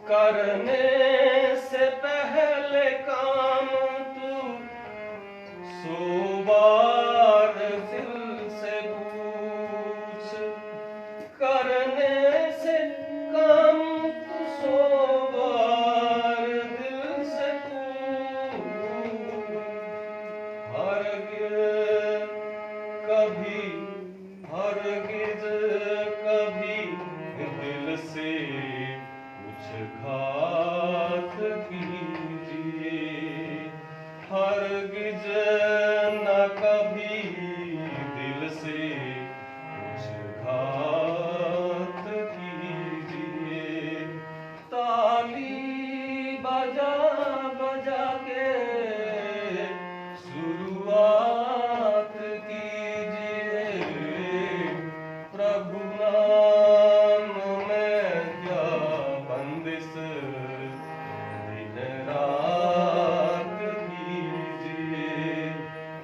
करने से पहले काम तू 100 बार दिल से पूछ। करने से काम तू 100 बार दिल से पूछ। हरगिज कभी दिल से कुछ घात कीजिए। हरगिज न कभी दिल से कुछ घात कीजिए। ताली बजा बजा के शुरुआत कीजिए। प्रभु नाम में क्या बंदिश दिन रात कीजिए।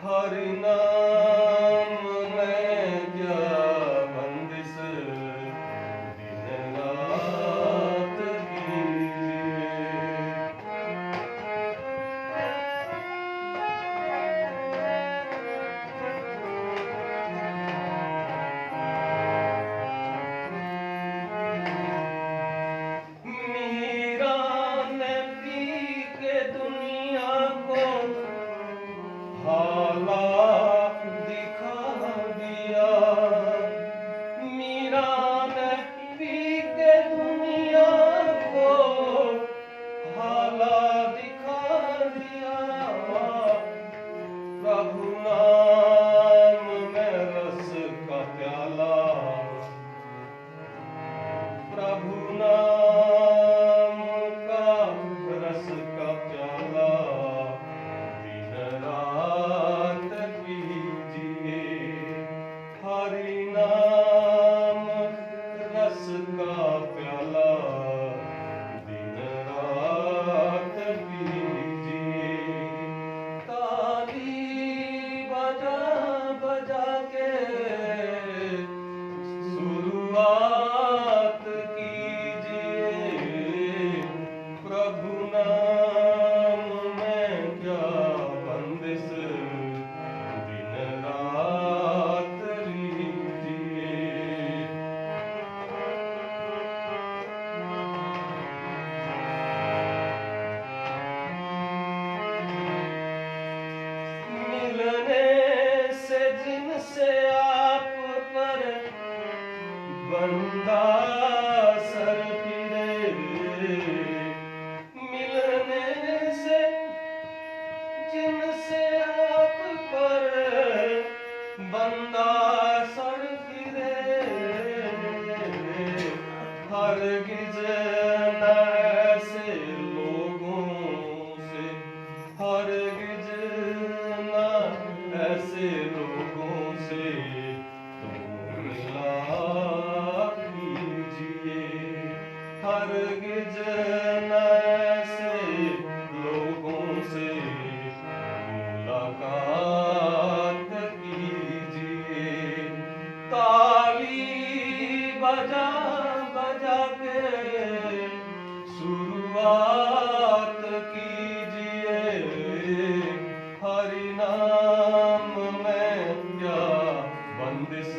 हरि नाम में क्या बंदिश दिन रात कीजिए। मीरा ने पी के दुनिया को हाला दिखा दिया। मीरा ने पी के दुनिया को हाला दिखा दिया। प्रभु नाम में रस का प्याला। प्रभु नाम का रस का प्याला दिन रात पीजिए। हरि नाम रस का प्याला दिन रात पीजिए। ताली बजा बजा के शुरुआत कीजिए। प्रभु नाम में क्या बंदिश दिन रात लीजिए। मिलने से जिनसे आप पर बंदा सर फिरे। मिलने से जिनसे आप पर बंदा सर फिरे। हरगिज न ऐसे लोगों से। हरगिज न ऐसे लोगों से मिला कीजिए। हरगिज न ऐसे लोगों से मुलाकात कीजिए। ताली बजा बजा के शुरुआत कीजिए। हरि नाम में क्या बंदिश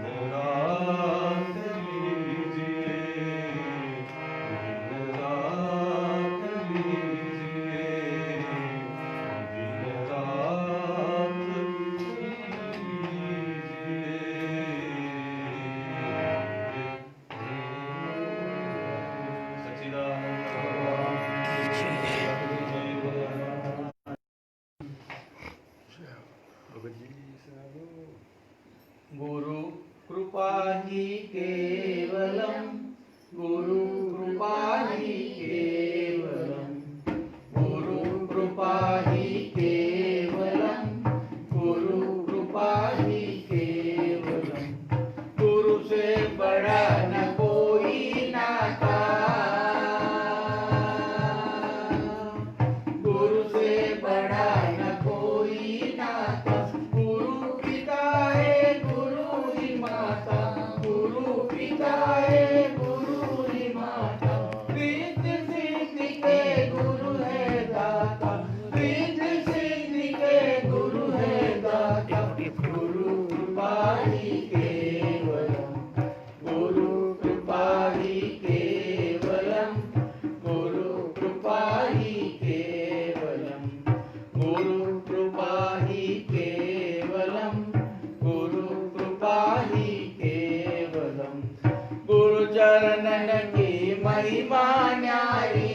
दिन रात लीजिए। दिन रात लीजिए। दिन रात लीजिए। सच्चिदानंद गुरु कृपा ही केवलम। गुरु कृपा ही केवलम। गुरु कृपा ही केवलम। गुरु कृपा ही केवलम। गुरु से बड़ा न कोई नाता। गुरु से बड़ा न कोई नाता। गुरु पिता है गुरु ही माता। गुरु पिता है गुरु ही माता। चरणन की महिमा न्यारी,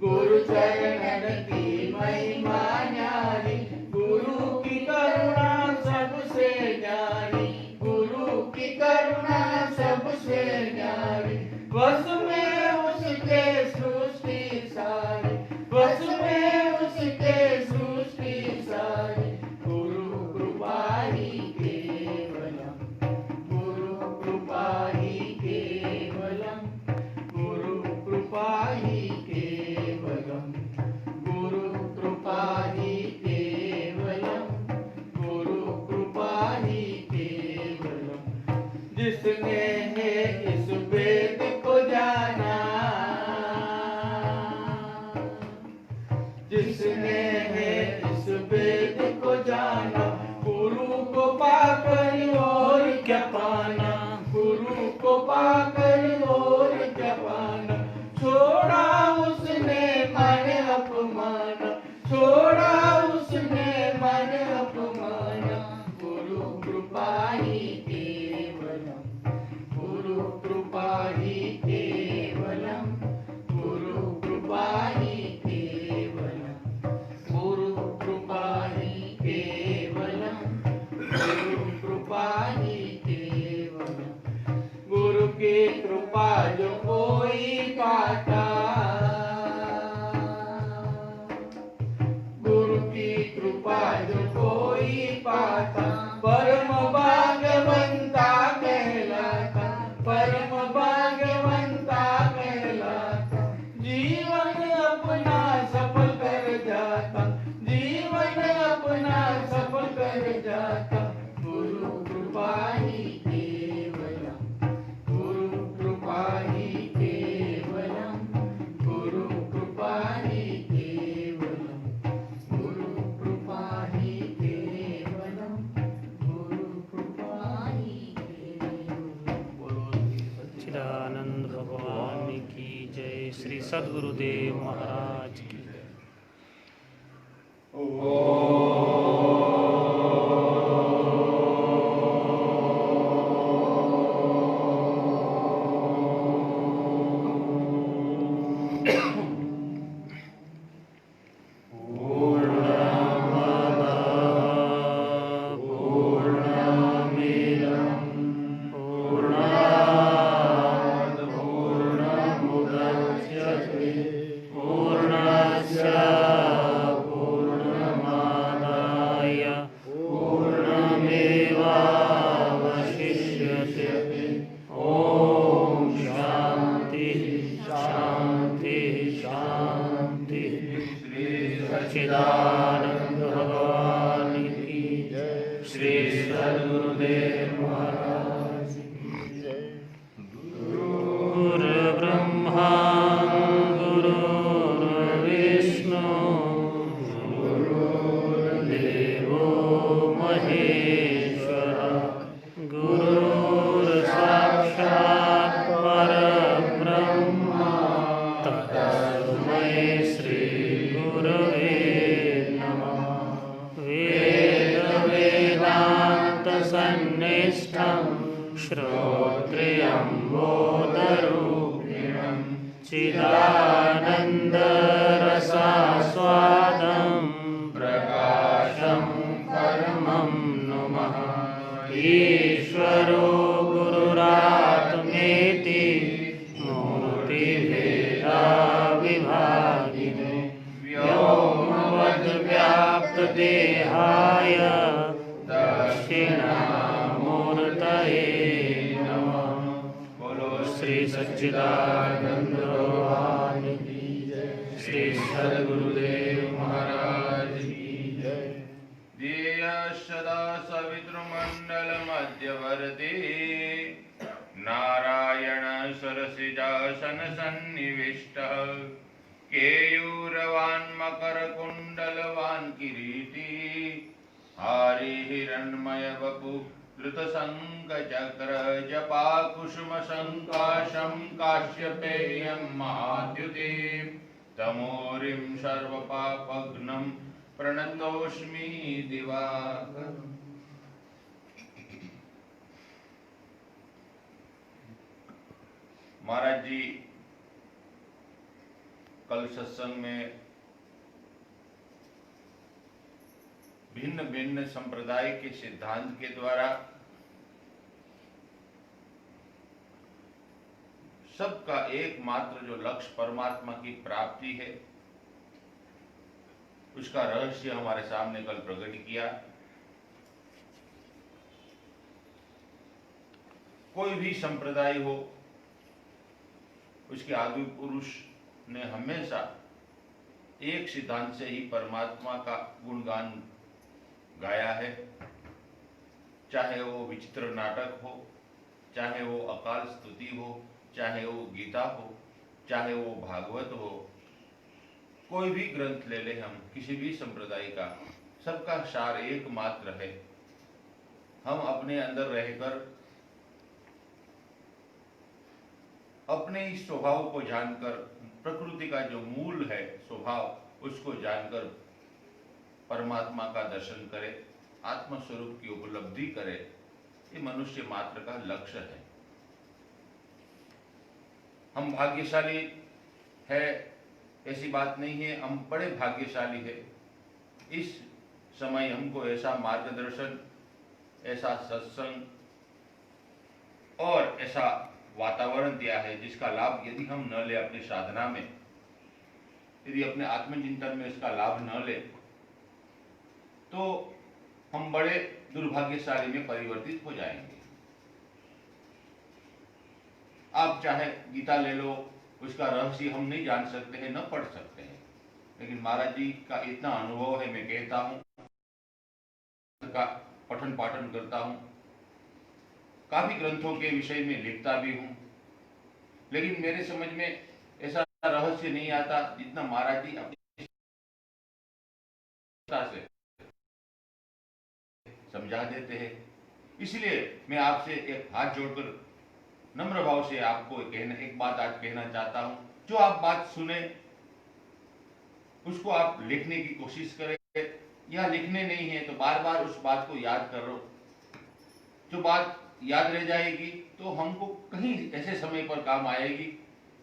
गुरु चरणन की महिमा न्यारी, गुरु की करुणा सबसे न्यारी, गुरु की करुणा सबसे न्यारी, बस में उसके सृष्टि सारी, बस में उसके सृष्टि सारी, गुरु कृपा ही केवलम, गुरु कृपा ही केवलम, गुरु कृपा ही केवलम, गुरु कृपा ही केवलम, गुरु कृपा ही केवलम। जिसने है इस वेद को जाना, जिसने है इस वेद को जाना, गुरु को पाकर और क्या पाना, गुरु को पाकर और क्या पाना। छोड़ा उसने मन अपमान, छोड़ा उसने मन अपमान, गुरु कृपा ही केवलम, गुरु कृपा ही केवलम, गुरु कृपा ही केवलम, गुरु कृपा ही केवलम, गुरु कृपा ही केवलम। गुरु की कृपा जो कोई पाता, गुरु की कृपा जो कोई पाता, परम भाग्यवंता कहलाता, परम भाग्यवंता कहलाता। जीवन अपना सफल कर जाता, जीवन अपना सफल कर जाता, गुरु कृपा ही केवलम, गुरु कृपा ही केवलम, गुरु कृपा ही केवलम, गुरु कृपा ही केवलम, गुरु कृपा ही केवलम। चिदानंद भगवान की जय। श्री सद्गुरुदेव महाराज की जय। सच्चिदानंद भगवान की जय। श्री सद्गुरुदेव महाराज की जय। गुरुर्ब्रह्मा गुरुर्विष्णु गुरुर्देवो महेश्वरः गुरुर्साक्षात् परब्रह्म तस्मै श्री गुरवे नमः। वेदान्तसन्निष्ठं श्रोत्रियं बोधरूपिणं चिदानन्दरसास्वादं प्रकाशं परमं नुमः। ईश्वरो गुरुरात्मेति मूर्तिभेदाविभागिने व्योमवद्व्याप्तदेहाय दक्षिणामूर्तये नमः। बोलो श्री सच्चिदानंद भगवान की जय। श्री सद्गुरुदेव महाराज की जय। ध्येय सदा सवितृमण्डल मध्यवर्ती नारायण सरसिजासन सन्निविष्टः केयूरवान् मकरकुण्डलवान् किरीटी हरिहिरण्मय वपु धृतशङ्खचक्र जपाकुसुमसङ्काशं काश्यपेयं महाद्युतिं तमोरिं सर्वपापघ्नं प्रणतोऽस्मि दिवाकरम्। महाराज जी कल सत्संग में भिन्न भिन्न संप्रदाय के सिद्धांत के द्वारा सबका एकमात्र जो लक्ष्य परमात्मा की प्राप्ति है उसका रहस्य हमारे सामने कल प्रकट किया। कोई भी संप्रदाय हो, उसके आदि पुरुष ने हमेशा एक सिद्धांत से ही परमात्मा का गुणगान गाया है। चाहे वो विचित्र नाटक हो, चाहे वो अकाल स्तुति हो, चाहे वो गीता हो, चाहे वो भागवत हो, कोई भी ग्रंथ ले ले हम किसी भी संप्रदाय का, सबका सार एकमात्र है। हम अपने अंदर रहकर अपने इस स्वभाव को जानकर, प्रकृति का जो मूल है स्वभाव, उसको जानकर परमात्मा का दर्शन करे, आत्मस्वरूप की उपलब्धि करे, ये मनुष्य मात्र का लक्ष्य है। हम भाग्यशाली है ऐसी बात नहीं है, हम बड़े भाग्यशाली है। इस समय हमको ऐसा मार्गदर्शन, ऐसा सत्संग और ऐसा वातावरण दिया है जिसका लाभ यदि हम न ले अपनी साधना में, यदि अपने आत्मचिंतन में इसका लाभ न ले, तो हम बड़े दुर्भाग्यशाली में परिवर्तित हो जाएंगे। आप चाहे गीता ले लो, उसका रहस्य हम नहीं जान सकते हैं, न पढ़ सकते हैं, लेकिन महाराज जी का इतना अनुभव है, मैं कहता हूं, का पठन पाठन करता हूं, काफी ग्रंथों के विषय में लिखता भी हूं, लेकिन मेरे समझ में ऐसा रहस्य नहीं आता जितना महाराज जी अपनी से समझा देते हैं। इसलिए मैं आपसे एक हाथ जोड़कर नम्र भाव से आपको एक बात आज कहना चाहता हूं। जो आप बात सुने उसको आप लिखने की कोशिश करें, या लिखने नहीं है तो बार बार उस बात को याद करो। जो बात याद रह जाएगी तो हमको कहीं ऐसे समय पर काम आएगी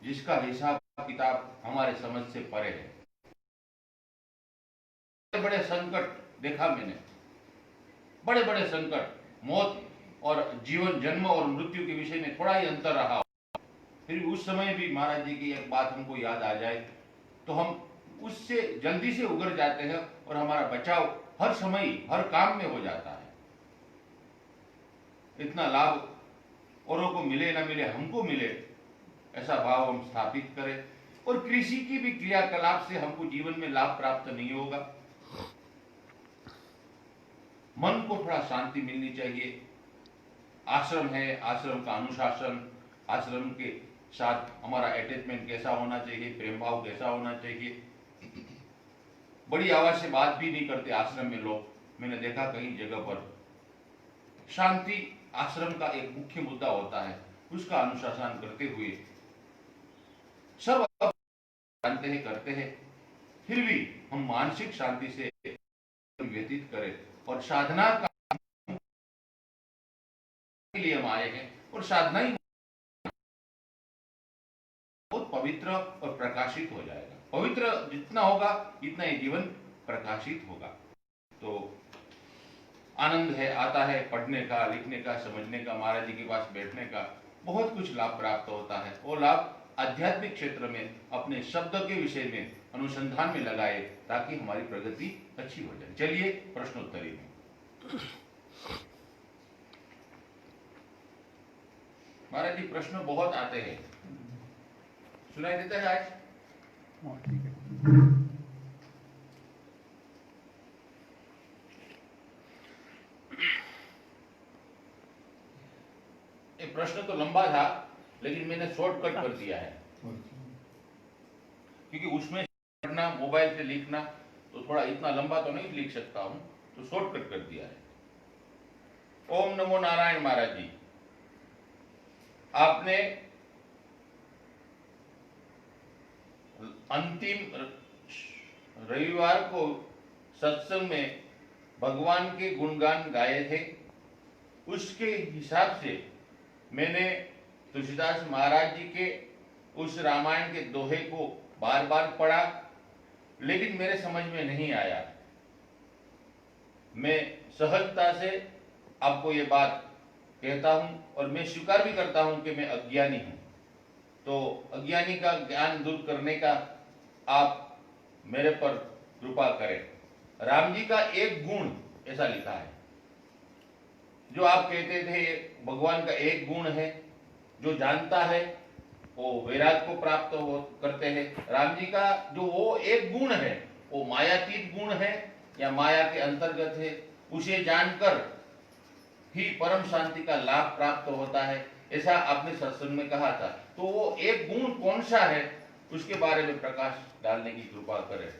जिसका हिसाब किताब हमारे समझ से परे है। बड़े बड़े संकट देखा मैंने, बड़े बड़े संकट, मौत और जीवन, जन्म और मृत्यु के विषय में थोड़ा ही अंतर रहा, फिर उस समय भी महाराज जी की एक बात हमको याद आ जाए तो हम उससे जल्दी से उगर जाते हैं और हमारा बचाव हर समय हर काम में हो जाता है। इतना लाभ औरों को मिले ना मिले, हमको मिले, ऐसा भाव हम स्थापित करें। और कृषि की भी क्रियाकलाप से हमको जीवन में लाभ प्राप्त नहीं होगा। मन को थोड़ा शांति मिलनी चाहिए। आश्रम है, आश्रम का अनुशासन, आश्रम के साथ हमारा अटैचमेंट कैसा होना चाहिए, प्रेम भाव कैसा होना चाहिए। बड़ी आवाज से बात भी नहीं करते आश्रम में लोग, मैंने देखा कई जगह पर। शांति आश्रम का एक मुख्य मुद्दा होता है, उसका अनुशासन करते हुए सब जानते हैं, करते हैं, फिर भी हम मानसिक शांति से व्यतीत करें। और साधना का के लिए हम आए हैं, और साधना ही बहुत पवित्र और प्रकाशित हो जाएगा। पवित्र जितना होगा इतना ही जीवन प्रकाशित होगा। तो आनंद है, आता है पढ़ने का, लिखने का, समझने का, महाराज जी के पास बैठने का, बहुत कुछ लाभ प्राप्त होता है। वो लाभ आध्यात्मिक क्षेत्र में अपने शब्द के विषय में अनुसंधान में लगाए ताकि हमारी प्रगति अच्छी हो जाए। चलिए प्रश्नोत्तरी में। महाराज जी प्रश्न बहुत आते हैं, सुनाई देता है आज? ये प्रश्न तो लंबा था लेकिन मैंने शॉर्टकट कर दिया है, क्योंकि उसमें पढ़ना, मोबाइल से लिखना तो थोड़ा इतना लंबा तो नहीं लिख सकता हूं, तो शॉर्टकट कर दिया है। ओम नमो नारायण। महाराज जी, आपने अंतिम रविवार को सत्संग में भगवान के गुणगान गाए थे, उसके हिसाब से मैंने तुलसीदास महाराज जी के उस रामायण के दोहे को बार बार पढ़ा, लेकिन मेरे समझ में नहीं आया। मैं सहजता से आपको ये बात कहता हूं और मैं स्वीकार भी करता हूं कि मैं अज्ञानी हूं। तो अज्ञानी का ज्ञान दूर करने का आप मेरे पर कृपा करें। राम जी का एक गुण ऐसा लिखा है, जो आप कहते थे भगवान का एक गुण है, जो जानता है वो वैराग को प्राप्त करते हैं। राम जी का जो वो एक गुण है वो मायातीत गुण है या माया के अंतर्गत है, उसे जानकर ही परम शांति का लाभ प्राप्त होता है, ऐसा आपने सत्संग में कहा था। तो वो एक गुण कौन सा है, उसके बारे में प्रकाश डालने की कृपा करें।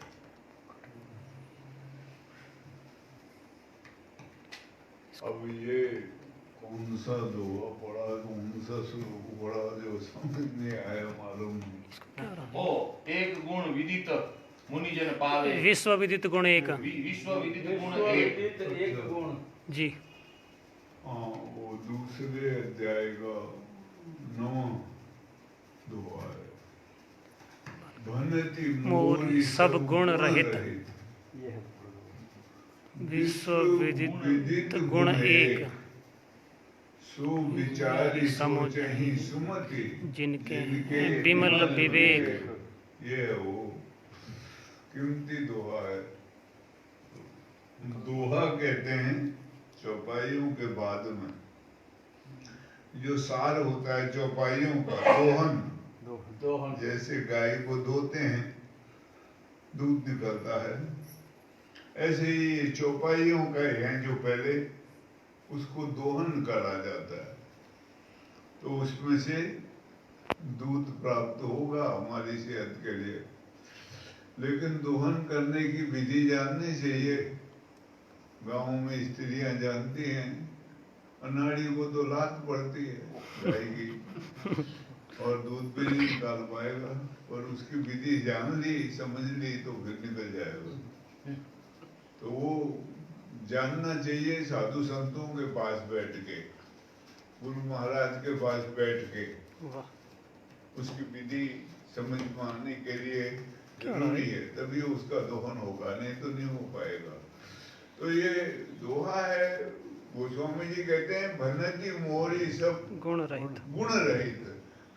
अब ये कौन सा दोहा पढ़ा, कौन सा श्लोक पढ़ा, जो समझ नहीं आया, मालूम नहीं। ओ एक गुण विदित मुनिजन पावे, विश्व विदित गुण एक। विश्व विदित गुण विश्वविदित एक गुण। जी हाँ, वो दूसरे अध्याय का 9वां दोहा है। भनति मोरी सब गुण रहित, विश्व विदित गुण एक, सुविचारी सोचहि सुमति, जिनके विमल विवेक। ये वो कीमती दोहा है। दोहा कहते हैं चौपाइयों के बाद में जो सार होता है चौपाइयों का, दोहन। जैसे गाय को धोते हैं, दूध निकलता है, ऐसे ही चौपाइयों का है जो पहले उसको दोहन करा जाता है, तो उसमें से दूध प्राप्त होगा हमारी सेहत के लिए। लेकिन दोहन करने की विधि जाननी चाहिए। गाँव में स्त्रियां जानती हैं, अनाड़ी को तो लात पड़ती है गाय की, और दूध भी नहीं निकाल पाएगा, और उसकी विधि जान ली, समझ ली तो फिर निकल जाएगा। तो वो जानना चाहिए साधु संतों के पास बैठ के, गुरु महाराज के पास बैठ के, उसकी विधि समझ पाने के लिए जरूरी है, तभी उसका दोहन होगा, नहीं तो नहीं हो पाएगा। तो ये दोहा है, गोस्वामी जी कहते हैं भनति मोरी सब गुण रहित। गुण रहित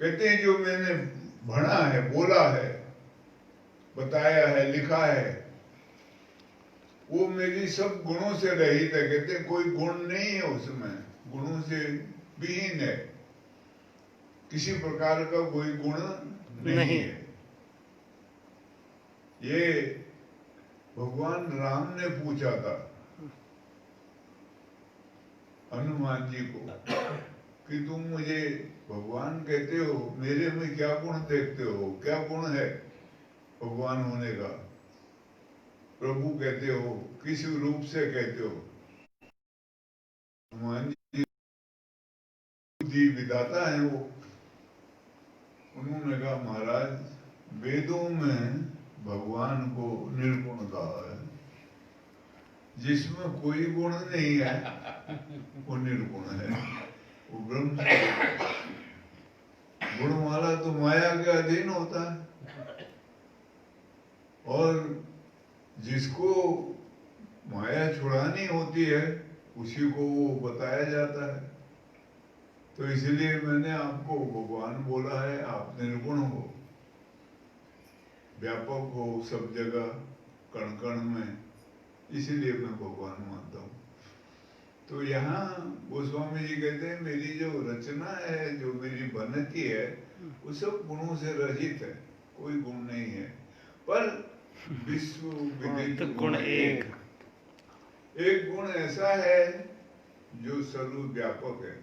कहते हैं जो मैंने भणा है, बोला है, बताया है, लिखा है, वो मेरी सब गुणों से रहित है। कहते हैं कोई गुण नहीं है उसमें, गुणों से विहीन है, किसी प्रकार का कोई गुण नहीं है। ये भगवान राम ने पूछा था हनुमान जी को कि तुम मुझे भगवान कहते हो, मेरे में क्या गुण देखते हो, क्या गुण है भगवान होने का, प्रभु कहते हो, किस रूप से कहते हो। हनुमान जी विधाता है वो। उन्होंने कहा महाराज वेदों में भगवान को निर्गुण कहा है, जिसमें कोई गुण नहीं है वो निर्गुण है, वो ब्रह्म। गुण वाला तो माया के अधीन होता है, और जिसको माया छुड़ानी होती है उसी को वो बताया जाता है। तो इसलिए मैंने आपको भगवान बोला है, आप निर्गुण हो, व्यापक हो सब जगह, कण कण में, इसीलिए मैं भगवान मानता हूँ। तो यहाँ गोस्वामी जी कहते हैं मेरी जो रचना है, जो मेरी बनती है, वो सब गुणों से रहित है, कोई गुण नहीं है। पर विश्व विदित गुण एक गुण ऐसा है जो सर्वव्यापक है,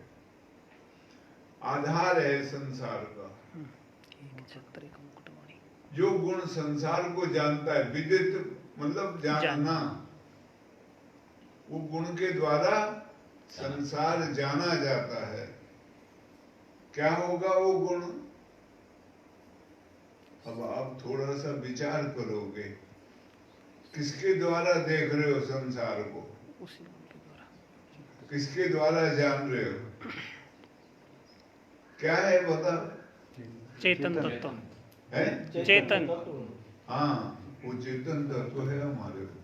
आधार है संसार का। जो गुण संसार को जानता है, विदित मतलब जानना, वो गुण के द्वारा संसार जाना जाता है। क्या होगा वो गुण? अब आप थोड़ा सा विचार करोगे, किसके द्वारा देख रहे हो संसार को, किसके द्वारा जान रहे हो? क्या है बता? चेतन तत्व है चेतन। हाँ, वो चेतन तत्व है हमारे को,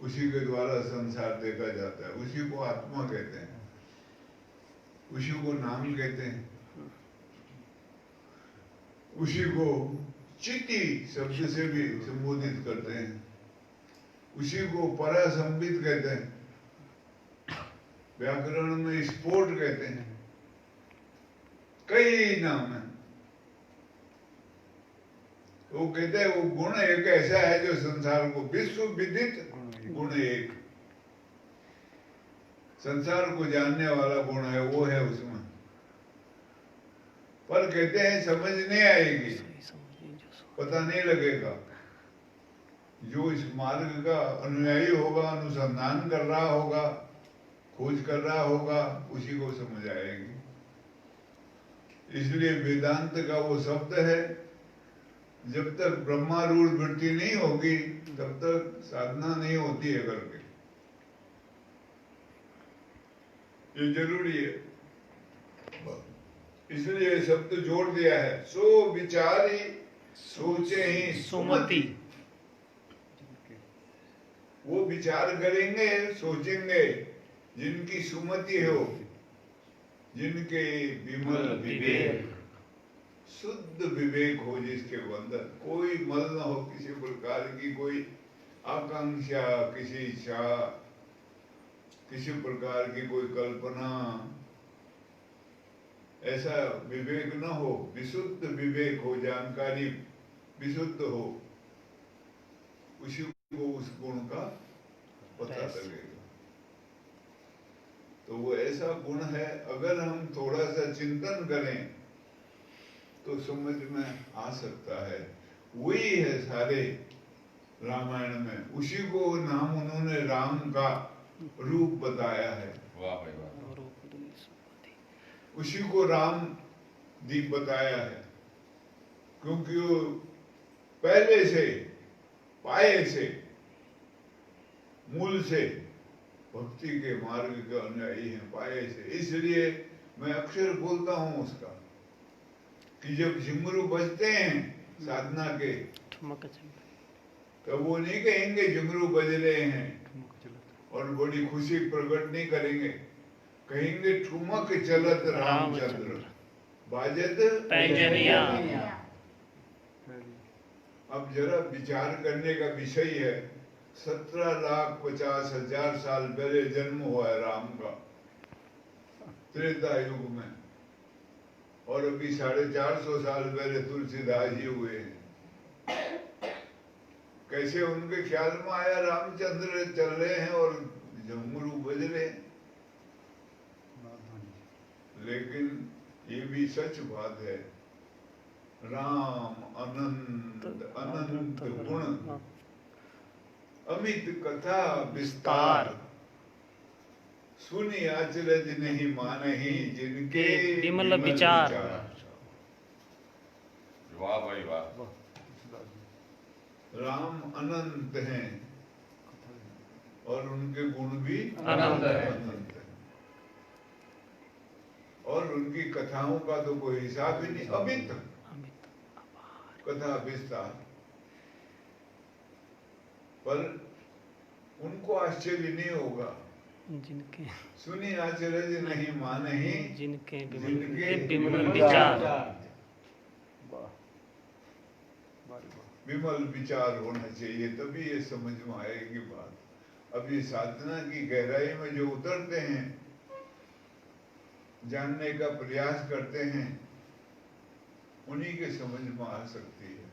उसी के द्वारा संसार देखा जाता है, उसी को आत्मा कहते हैं, उसी को नाम कहते हैं, उसी को चित्ती शब्द से भी संबोधित करते हैं, उसी को परासंबित कहते हैं, व्याकरण में स्फोट कहते हैं, कई नाम है। वो कहते हैं वो गुण एक ऐसा है जो संसार को विश्व विदित गुण एक, संसार को जानने वाला गुण है, वो है उसमें। पर कहते हैं समझ नहीं आएगी, पता नहीं लगेगा। जो इस मार्ग का अनुयायी होगा, अनुसंधान कर रहा होगा, खोज कर रहा होगा, उसी को समझ आएगी। इसलिए वेदांत का वो शब्द है, जब तक ब्रह्मारूढ़ वृत्ति नहीं होगी तब तक साधना नहीं होती है करके, ये जरूरी है। इसलिए शब्द जोड़ दिया है, सो विचारी सोचे ही सुमति। वो विचार करेंगे, सोचेंगे जिनकी सुमति हो, जिनके विमल विवेक, शुद्ध विवेक हो, जिसके अंदर कोई मल न हो, किसी प्रकार की कोई आकांक्षा, किसी इच्छा, किसी प्रकार की कोई कल्पना, ऐसा विवेक न हो, विशुद्ध विवेक हो, जानकारी विशुद्ध हो, उसी को उस गुण का पता लगेगा। तो वो ऐसा गुण है, अगर हम थोड़ा सा चिंतन करें तो समझ में आ सकता है। वही है सारे रामायण में, उसी को नाम उन्होंने राम का रूप बताया है। वाह भाई वाह। उसी को राम दीप बताया है, क्योंकि वो पहले से, पाए से, मूल से भक्ति के मार्ग के अनुयायी हैं, पाए से। इसलिए मैं अक्सर बोलता हूँ उसका, कि जब झुमरू बजते हैं साधना के, तो वो नहीं कहेंगे झुमरू बज रहे हैं और बड़ी खुशी प्रकट नहीं करेंगे, कहेंगे ठुमक चलत रामचंद्र बाजत पैंजनिया। अब जरा विचार करने का विषय है, 17,50,000 साल पहले जन्म हुआ है राम का, त्रेता युग में, और अभी 450 साल पहले तुलसीदास जी हुए हैं। कैसे उनके ख्याल में आया रामचंद्र चल रहे हैं और झुमरू बज रहे हैं? लेकिन ये भी सच बात है, राम अनंत अनंत गुण, अमित कथा विस्तार, सुनी आचरज नहीं मानही जिनके विमल विचार। वाह भाई वाह। राम अनंत हैं और उनके गुण भी अनंत है। अनंत है, और उनकी कथाओं का तो कोई हिसाब ही नहीं, अमित कथा विस्तार। पर उनको आश्चर्य नहीं होगा जिनके सुनी आचरज नहीं मानही जिनके जिनके विमल विचार। विमल विचार होना चाहिए, तभी ये समझ में आएगी बात। अब ये साधना की गहराई में जो उतरते हैं, जानने का प्रयास करते हैं, उन्हीं के समझ में आ सकती है।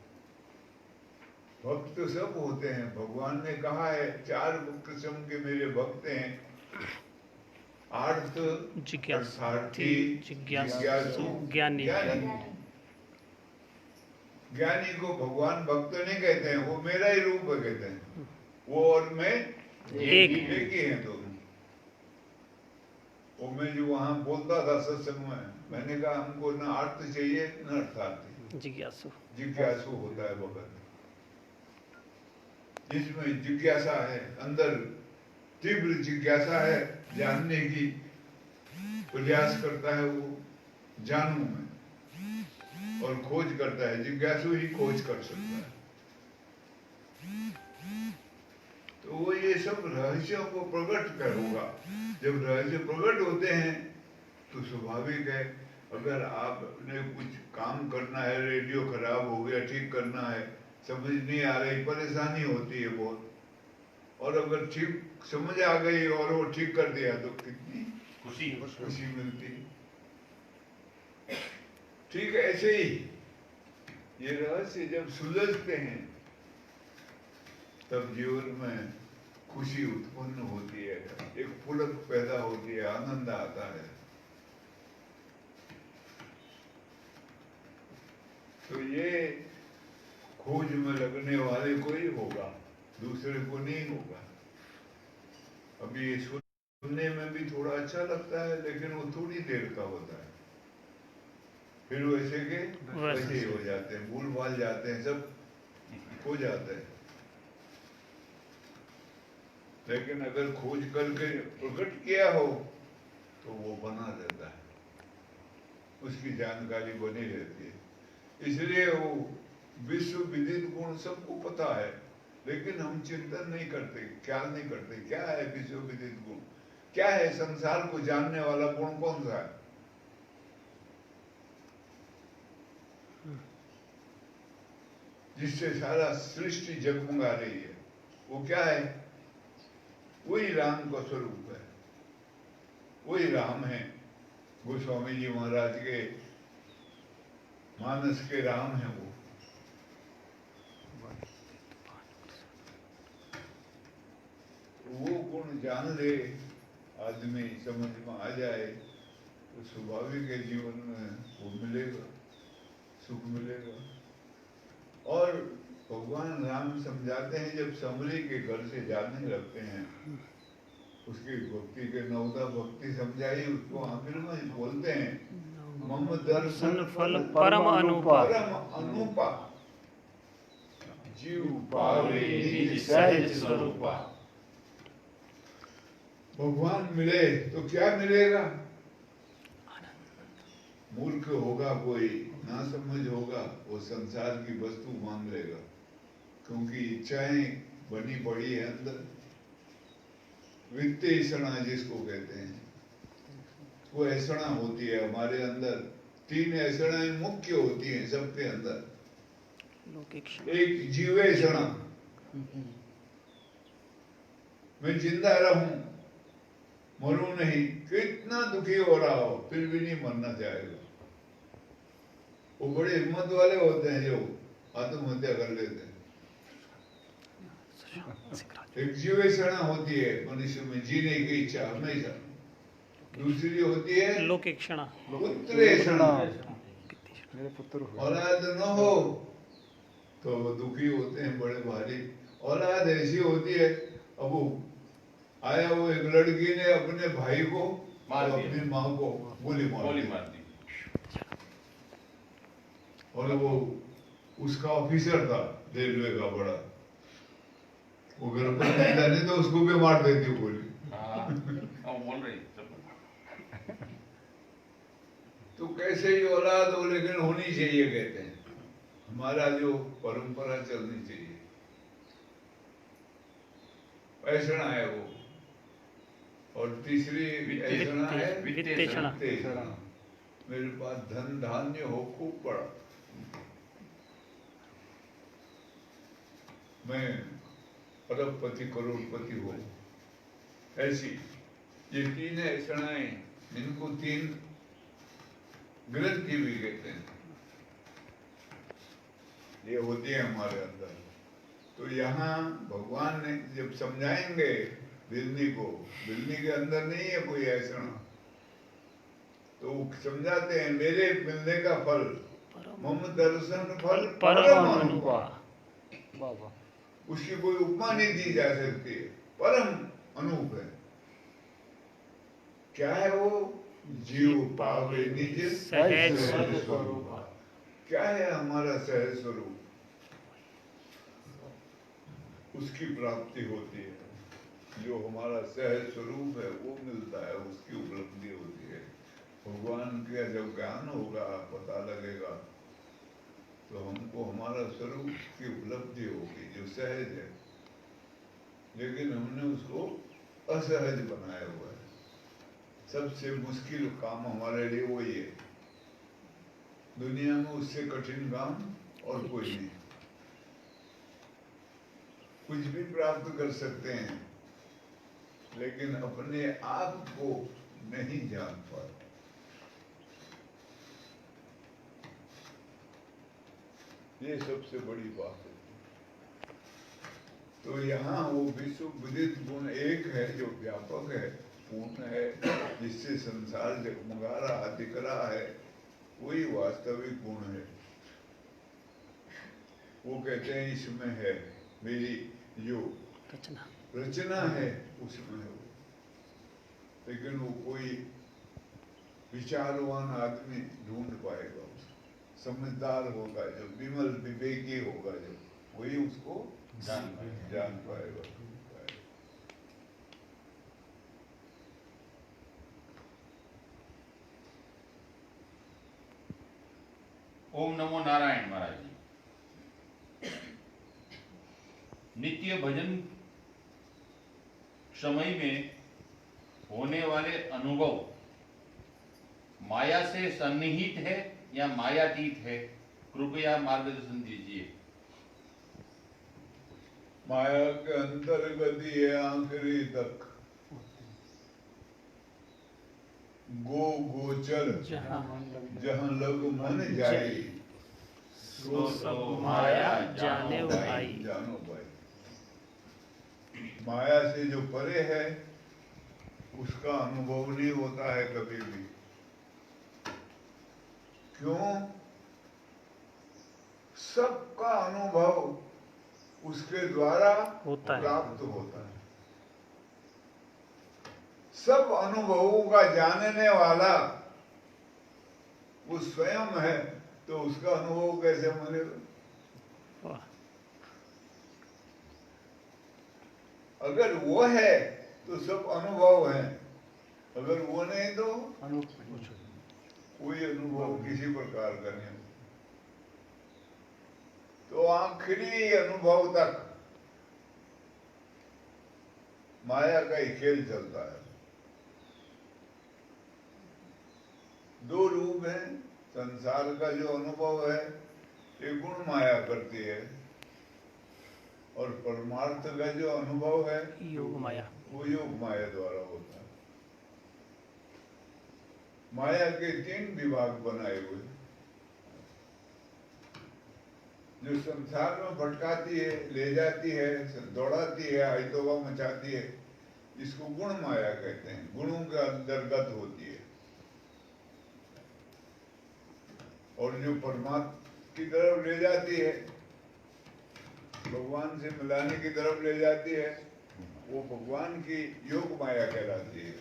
भक्त तो सब होते हैं, भगवान ने कहा है 4 किस्म के मेरे भक्त हैं, आर्त, अर्थार्थी, जिज्ञासु, ज्ञानी। ज्ञानी को भगवान भक्त नहीं कहते हैं, वो मेरा ही रूप है कहते हैं, वो और मैं एक ही हैं दोनों। वो मैं जो वहां बोलता था सत्संग में, मैंने कहा हमको न अर्थ चाहिए न अर्थार्थी, जिज्ञासु होता है भगत, जिसमें जिज्ञासा है, अंदर तीव्र जिज्ञासा है, जानने की प्रयास करता है वो, जानू में, और खोज करता है। जिज्ञासु ही खोज कर सकता है। तो वो ये सब रहस्यों को प्रकट करूंगा। जब रहस्य प्रकट होते हैं तो स्वाभाविक है, अगर आपने कुछ काम करना है, रेडियो खराब हो गया, ठीक करना है, समझ नहीं आ रही, परेशानी होती है बहुत, और अगर ठीक समझ आ गई और वो ठीक कर दिया तो कितनी खुशी मिलती है। ठीक ऐसे ही ये रहस्य जब सुलझते हैं तब जीवन में खुशी उत्पन्न होती है, एक पुलक पैदा होती है, आनंद आता है। तो ये खोज में लगने वाले को ही होगा, दूसरे को नहीं होगा। अभी ये सुनने में भी थोड़ा अच्छा लगता है, लेकिन वो थोड़ी देर का होता है, फिर वैसे के वैसे ही हो जाते हैं, भूल भाल जाते हैं, सब हो जाता है। लेकिन अगर खोज करके प्रकट किया हो तो वो बना रहता है, उसकी जानकारी बनी रहती है। इसलिए वो विश्व विदित गुण सबको पता है, लेकिन हम चिंतन नहीं करते, ख्याल नहीं करते क्या है विश्व विदित गुण, क्या है संसार को जानने वाला गुण कौन सा है। जिससे सारा सृष्टि जगमगा रही है, वो क्या है? वही राम का स्वरूप है, वही राम है। गोस्वामी जी महाराज के मानस के राम है वो। वो गुण जान ले आदमी, समझ में आ जाए तो स्वाभाविक है जीवन में वो मिलेगा, सुख मिलेगा। और भगवान राम समझाते हैं, जब समरी के घर से जाने लगते हैं, उसकी भक्ति के नवदा भक्ति समझाई, उसको आखिर में बोलते हैं मम दर्शन फल परम अनुपा, परम अनुपा जीव पावे निज सहज स्वरूपा। भगवान मिले तो क्या मिलेगा? मूर्ख होगा कोई, ना समझ होगा, वो संसार की वस्तु मान लेगा, क्योंकि इच्छाएं बनी पड़ी है अंदर। वित्तीय ऐसणा जिसको कहते हैं, वो ऐसणा होती है हमारे अंदर। 3 ऐसणाएं मुख्य होती हैं सबके अंदर। एक जीवेषणा, मैं जिंदा रहूं, मरूं नहीं, कितना दुखी हो रहा हो फिर भी नहीं मरना चाहेगा। वो बड़े हिम्मत वाले होते हैं जो आत्महत्या कर लेते हैं। एक जीवेषणा होती है मनुष्य में, जीने की इच्छा हमेशा। दूसरी होती है लोकेक्षणा, पुत्रेषणा, मेरे पुत्र हो, औलाद न हो तो वो दुखी होते हैं बड़े भारी। औलाद ऐसी होती है, अब वो आया, वो एक लड़की ने अपने भाई को और अपनी माँ को गोली मार दी, और वो उसका ऑफिसर था रेलवे का बड़ा, वो घर पर नहीं जाने तो उसको भी मार देती गोली। बोल रही तो कैसे ही औलाद हो, लेकिन होनी चाहिए, कहते हैं हमारा जो परंपरा चलनी चाहिए। ऐसणा है वो। और तीसरी ऐसणा है वित्तेषणा। मेरे पास धन धान्य हो खूब पड़ा, मैं अरबपति करोड़पति हो, ऐसी। ये 3 ऐसणाएं, इनको 3 ग्रंथि भी कहते हैं, ये होती है हमारे अंदर। तो यहाँ भगवान ने जब समझाएंगे बिल्ली को, बिल्ली के अंदर नहीं है कोई ऐसा, तो समझाते हैं मेरे मिलने का फल मम दर्शन फल परम अनुपा। उसकी कोई उपमा नहीं दी जा सकती, परम अनूप है। क्या है वो? जीव पावे निज सहज स्वरूप। क्या है हमारा सहज स्वरूप? उसकी प्राप्ति होती है। जो हमारा सहज स्वरूप है वो मिलता है, उसकी उपलब्धि होती है। भगवान भगवान का जब ज्ञान होगा, पता लगेगा, तो हमको हमारा स्वरूप की उपलब्धि होगी जो सहज है। लेकिन हमने उसको असहज बनाया हुआ है। सबसे मुश्किल काम हमारे लिए वही है। दुनिया में उससे कठिन काम और कोई नहीं। कुछ भी प्राप्त कर सकते हैं, लेकिन अपने आप को नहीं जान पाते। ये सबसे बड़ी बात है। तो यहाँ वो विश्व विदित गुण एक है जो व्यापक है, पूर्ण है, जिससे संसार जगमगा रहा, दिख रहा है, वही वास्तविक गुण है। वो कहते हैं इसमें है, मेरी जो रचना है उसमें है वो। लेकिन वो कोई विचारवान आदमी ढूंढ पाएगा, समझदार होगा, जो विमल विवेकी होगा, जो वही उसको जान पाएगा। ओम नमो नारायण महाराज जी। नित्य भजन समय में होने वाले अनुभव माया से सन्निहित है या मायातीत है, कृपया मार्गदर्शन दीजिए। माया के अंतर्गत ही है आखिरी तक। गो गोचर जहाँ लग मन जाए, सो सब माया जाने भाई। जानो भाई। माया से जो परे है उसका अनुभव नहीं होता है कभी भी। क्यों? सबका अनुभव उसके द्वारा प्राप्त होता है। सब अनुभवों का जानने वाला वो स्वयं है, तो उसका अनुभव कैसे मिलेगा? अगर वो है तो सब अनुभव है, अगर वो नहीं तो कोई अनुभव किसी प्रकार का नहीं। तो आखिरी अनुभव तक माया का ही खेल चलता है। दो रूप है। संसार का जो अनुभव है ये गुण माया करती है, और परमार्थ का जो अनुभव है योग माया, वो योग माया द्वारा होता है। माया के तीन विभाग बनाए हुए, जो संसार में भटकाती है, ले जाती है, दौड़ाती है, आइतोबा मचाती है, इसको गुण माया कहते हैं। गुणों के अंतर्गत होती है। और जो परमात्मा की तरफ ले जाती है, भगवान से मिलाने की तरफ ले जाती है, वो भगवान की योग माया कहलाती है।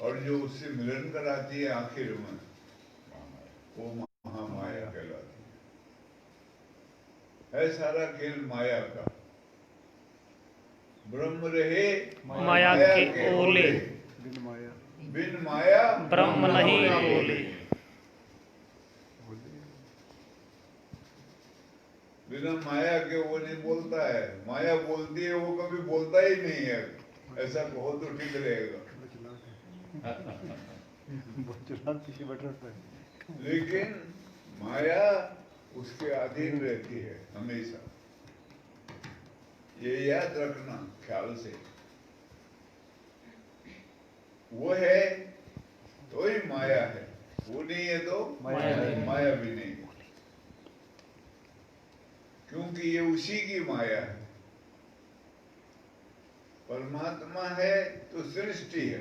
और जो उससे मिलन कराती है आखिर में, वो महामाया कहलाती है। सारा खेल माया का। ब्रह्म रहे माया के ओले, बिन माया ब्रह्म नहीं बोले। बिना माया के वो नहीं बोलता है। माया बोलती है, वो कभी बोलता ही नहीं है। ऐसा कहो तो ठीक रहेगा। लेकिन माया उसके अधीन रहती है हमेशा। ये याद रखना ख्याल से। वो है तो ही माया है, वो नहीं है तो माया भी नहीं। क्योंकि ये उसी की माया है। परमात्मा है तो सृष्टि है,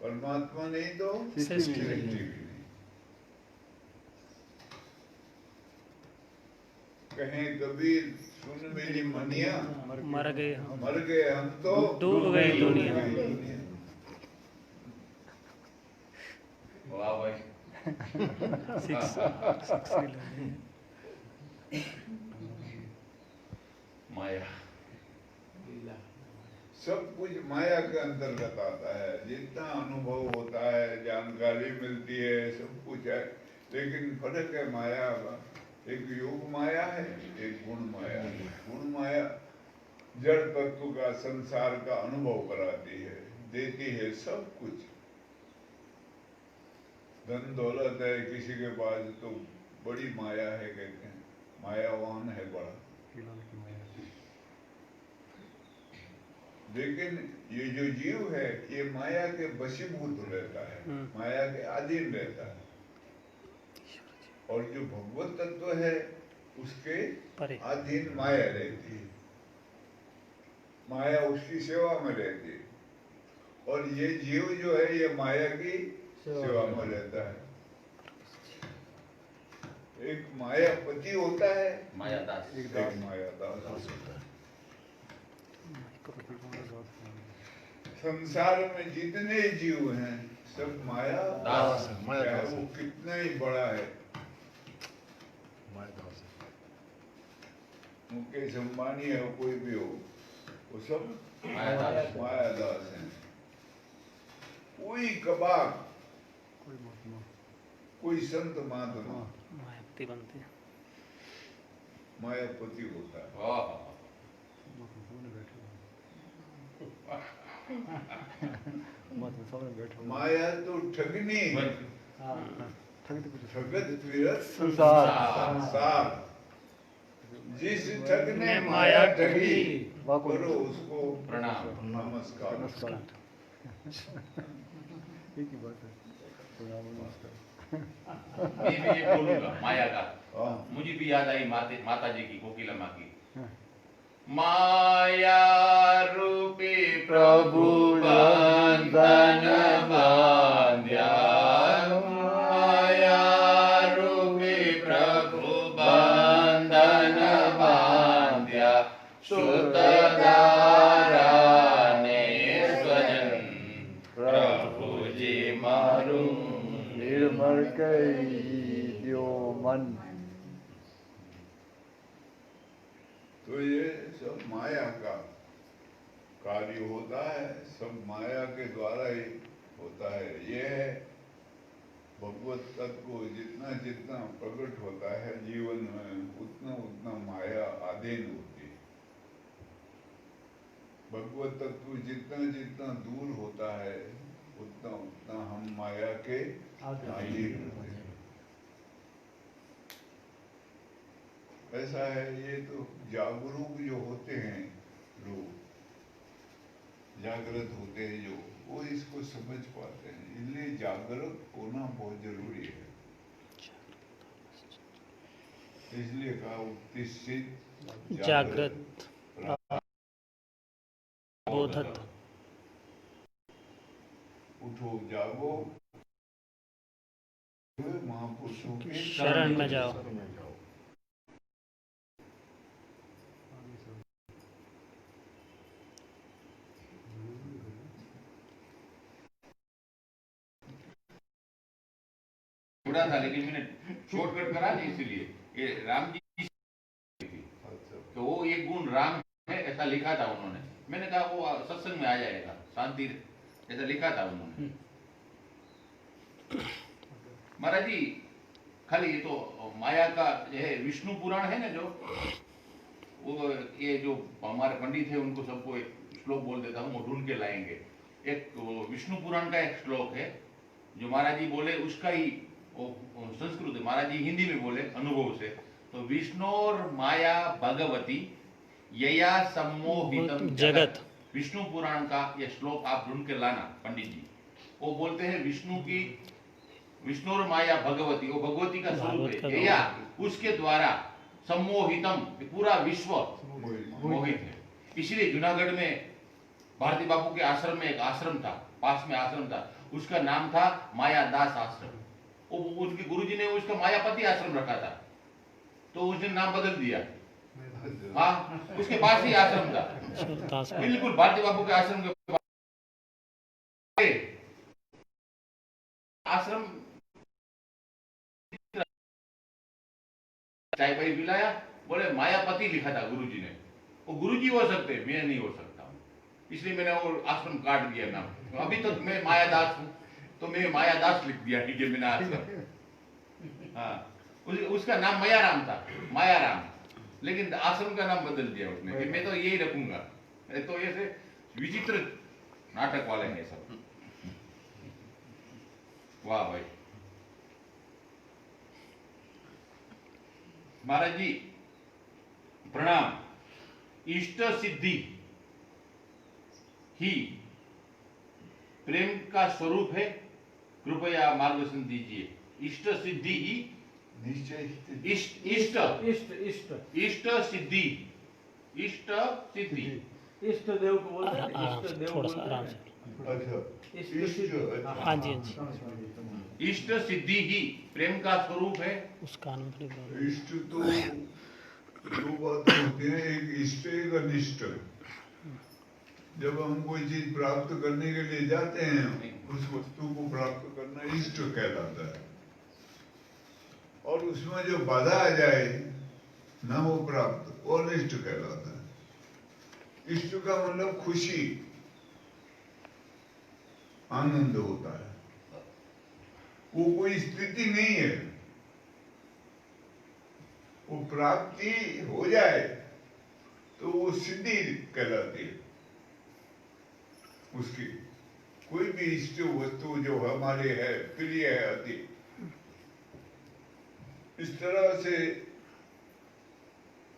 परमात्मा नहीं तो सृष्टि भी नहीं। कहें कबीर सुन मेरी मनिया, मर गए हम तो डूब गई दुनिया। वाह भाई। माया सब कुछ माया के अंतर्गत आता है। जितना अनुभव होता है, जानकारी मिलती है, सब कुछ है, लेकिन फर्क है माया का। एक योग माया है, एक गुण माया है। गुण माया जड़ तत्व का, संसार का अनुभव कराती है, देती है सब कुछ। धन दौलत है किसी के पास तो बड़ी माया है, कहते हैं मायावान है बड़ा। लेकिन ये जो जीव है ये माया के वशीभूत रहता है, माया के अधीन रहता है। और जो भगवत तत्व है उसके अधीन माया रहती है, माया उसकी सेवा में रहती है। और ये जीव जो है ये माया की सेवा में रहता है। एक मायापति होता है, मायादास, एक मायादास होता है। संसार में जितने जीव हैं सब माया दास है, चाहे वो कितना ही बड़ा है। मुकेश अंबानी है, कोई भी हो, वो सब मायादास है। कोई कबाब, कोई संत महात्मा मायापति बनते हैं। मायापति होता है। माया तो ठगनी, ठगत फिरत संसार। जिस ठग ने माया ठगी करो उसको प्रणाम नमस्कार। एक ही बात है, प्रणाम नमस्कार। मैं भी ये बोलूंगा माया का। मुझे भी याद आई माता जी की, कोकिला माँ की। माया रूपी प्रभु बंधन बांध्या, माया रूपी प्रभु बंधन बांध्या, सुत ने स्वजन प्रभु जी मारू निर्मल कई दियो मन। तो ये सब माया का कार्य होता है, सब माया के द्वारा ही होता है। ये है भगवत तत्व जितना जितना प्रकट होता है जीवन में, उतना उतना माया अधीन होती है। भगवत तत्व जितना जितना दूर होता है उतना उतना हम माया के अधीन होते हैं। ऐसा है। ये तो जागरूक जो होते हैं लोग, जागृत होते हैं जो, वो इसको समझ पाते हैं। इसलिए जागरूक होना बहुत जरूरी है। इसलिए कहा उत्तिष्ठित जागृत बोधत। उठो जागो, महापुरुषों के शरण में जाओ। थोड़ा था लेकिन मैंने शॉर्टकट करा नहीं, इसीलिए ये राम जी थी तो वो एक गुण राम है ऐसा लिखा था उन्होंने। मैंने कहा वो सत्संग में आ जाएगा, शांति ऐसा लिखा था उन्होंने। महाराज जी खाली ये तो माया का जो है विष्णु पुराण है ना, जो वो ये जो हमारे पंडित है उनको सबको एक श्लोक बोल देता हूँ, वो ढूंढ के लाएंगे। एक विष्णु पुराण का एक श्लोक है जो महाराज जी बोले, उसका ही संस्कृत है, महाराज जी हिंदी में बोले अनुभव से। तो विष्णुर माया भगवती यया सम्मोहितम जगत, विष्णु पुराण का ये श्लोक आप ढूंढ के लाना पंडित जी। वो बोलते हैं विष्णु की, विष्णुर माया भगवती, वो भगवती का स्वरूप है, यया उसके द्वारा सम्मोहितम पूरा विश्व मोहित है। इसलिए जूनागढ़ में भारती बापू के आश्रम में एक आश्रम था, पास में आश्रम था, उसका नाम था मायादास आश्रम। उसके गुरुजी ने उसका मायापति आश्रम रखा था, तो उसने नाम बदल दिया। हाँ, उसके पास ही आश्रम था, बिल्कुल भारती बापू के आश्रम के पास। आश्रम चाय पाई पिलाया, बोले मायापति लिखा था गुरुजी ने। वो गुरुजी हो सकते, मैं नहीं हो सकता हूँ। इसलिए मैंने वो आश्रम काट दिया नाम। अभी तो मैं मायादास हूँ, तो मैं मायादास लिख दिया कि मैंने आश्रम। हाँ, उसका नाम मायाराम था, मायाराम, लेकिन आश्रम का नाम बदल दिया उसने कि मैं तो यही रखूंगा। तो ऐसे विचित्र नाटक वाले हैं सब। वाह भाई महाराज जी प्रणाम। इष्ट सिद्धि ही प्रेम का स्वरूप है, कृपया मार्गदर्शन दीजिए। इष्ट सिद्धि ही निश्चय इष्ट इष्ट इष्ट इष्ट इष्ट सिद्धि, इष्ट सिद्धि। इष्ट देव को बोलते हैं, आराम इष्ट से, देव थोड़ा सा बोलते आराम हैं। से। अच्छा इष्ट इष्ट, सिद्धि। अच्छा। हाँ जी, हाँ जी। इष्ट सिद्धि ही प्रेम का स्वरूप है। उस कान में थोड़ी बात। इष्ट तो दो बातें होती हैं, एक इष्ट एक अनिष्ट। जब हम कोई चीज प्राप्त करने के लिए जाते हैं, उस वस्तु को प्राप्त करना इष्ट कहलाता है। और उसमें जो बाधा आ जाए न हो प्राप्त, वो अनिष्ट कहलाता है। इष्ट का मतलब खुशी, आनंद होता है। वो कोई स्थिति नहीं है, वो प्राप्ति हो जाए तो वो सिद्धि कहलाती है उसकी। कोई भी इष्ट वस्तु जो हमारे है, प्रिय है अति, इस तरह से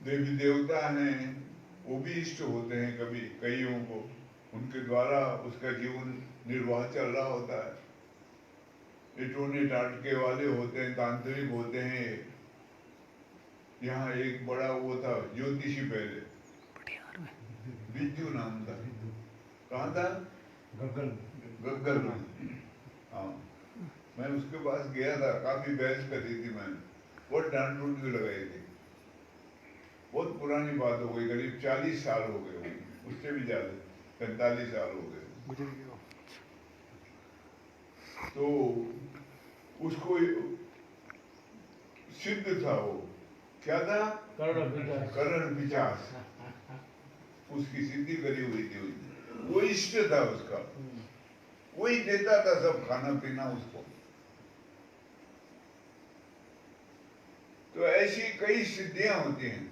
देवी देवता हैं, वो भी इष्ट होते हैं कभी कईयों को। उनके द्वारा उसका जीवन निर्वाह चल रहा होता है। ये टोने टाटके वाले होते हैं, तांत्रिक होते हैं। यहाँ एक बड़ा वो था ज्योतिषी पहले, विद्यु नाम था। कहाँ था? गग्गल में। हाँ, मैं उसके पास गया था, काफी बहस करी थी मैंने, बहुत डांट डूट भी लगाई थी। बहुत पुरानी बात हो गई, करीब 40 साल हो गए, उससे भी ज्यादा 45 साल हो गए। तो उसको सिद्ध था, वो क्या था? करण विचास, उसकी सिद्धि करी हुई थी उसने। वो इष्ट था उसका, वही देता था सब खाना पीना उसको। तो ऐसी कई सिद्धियां होती हैं,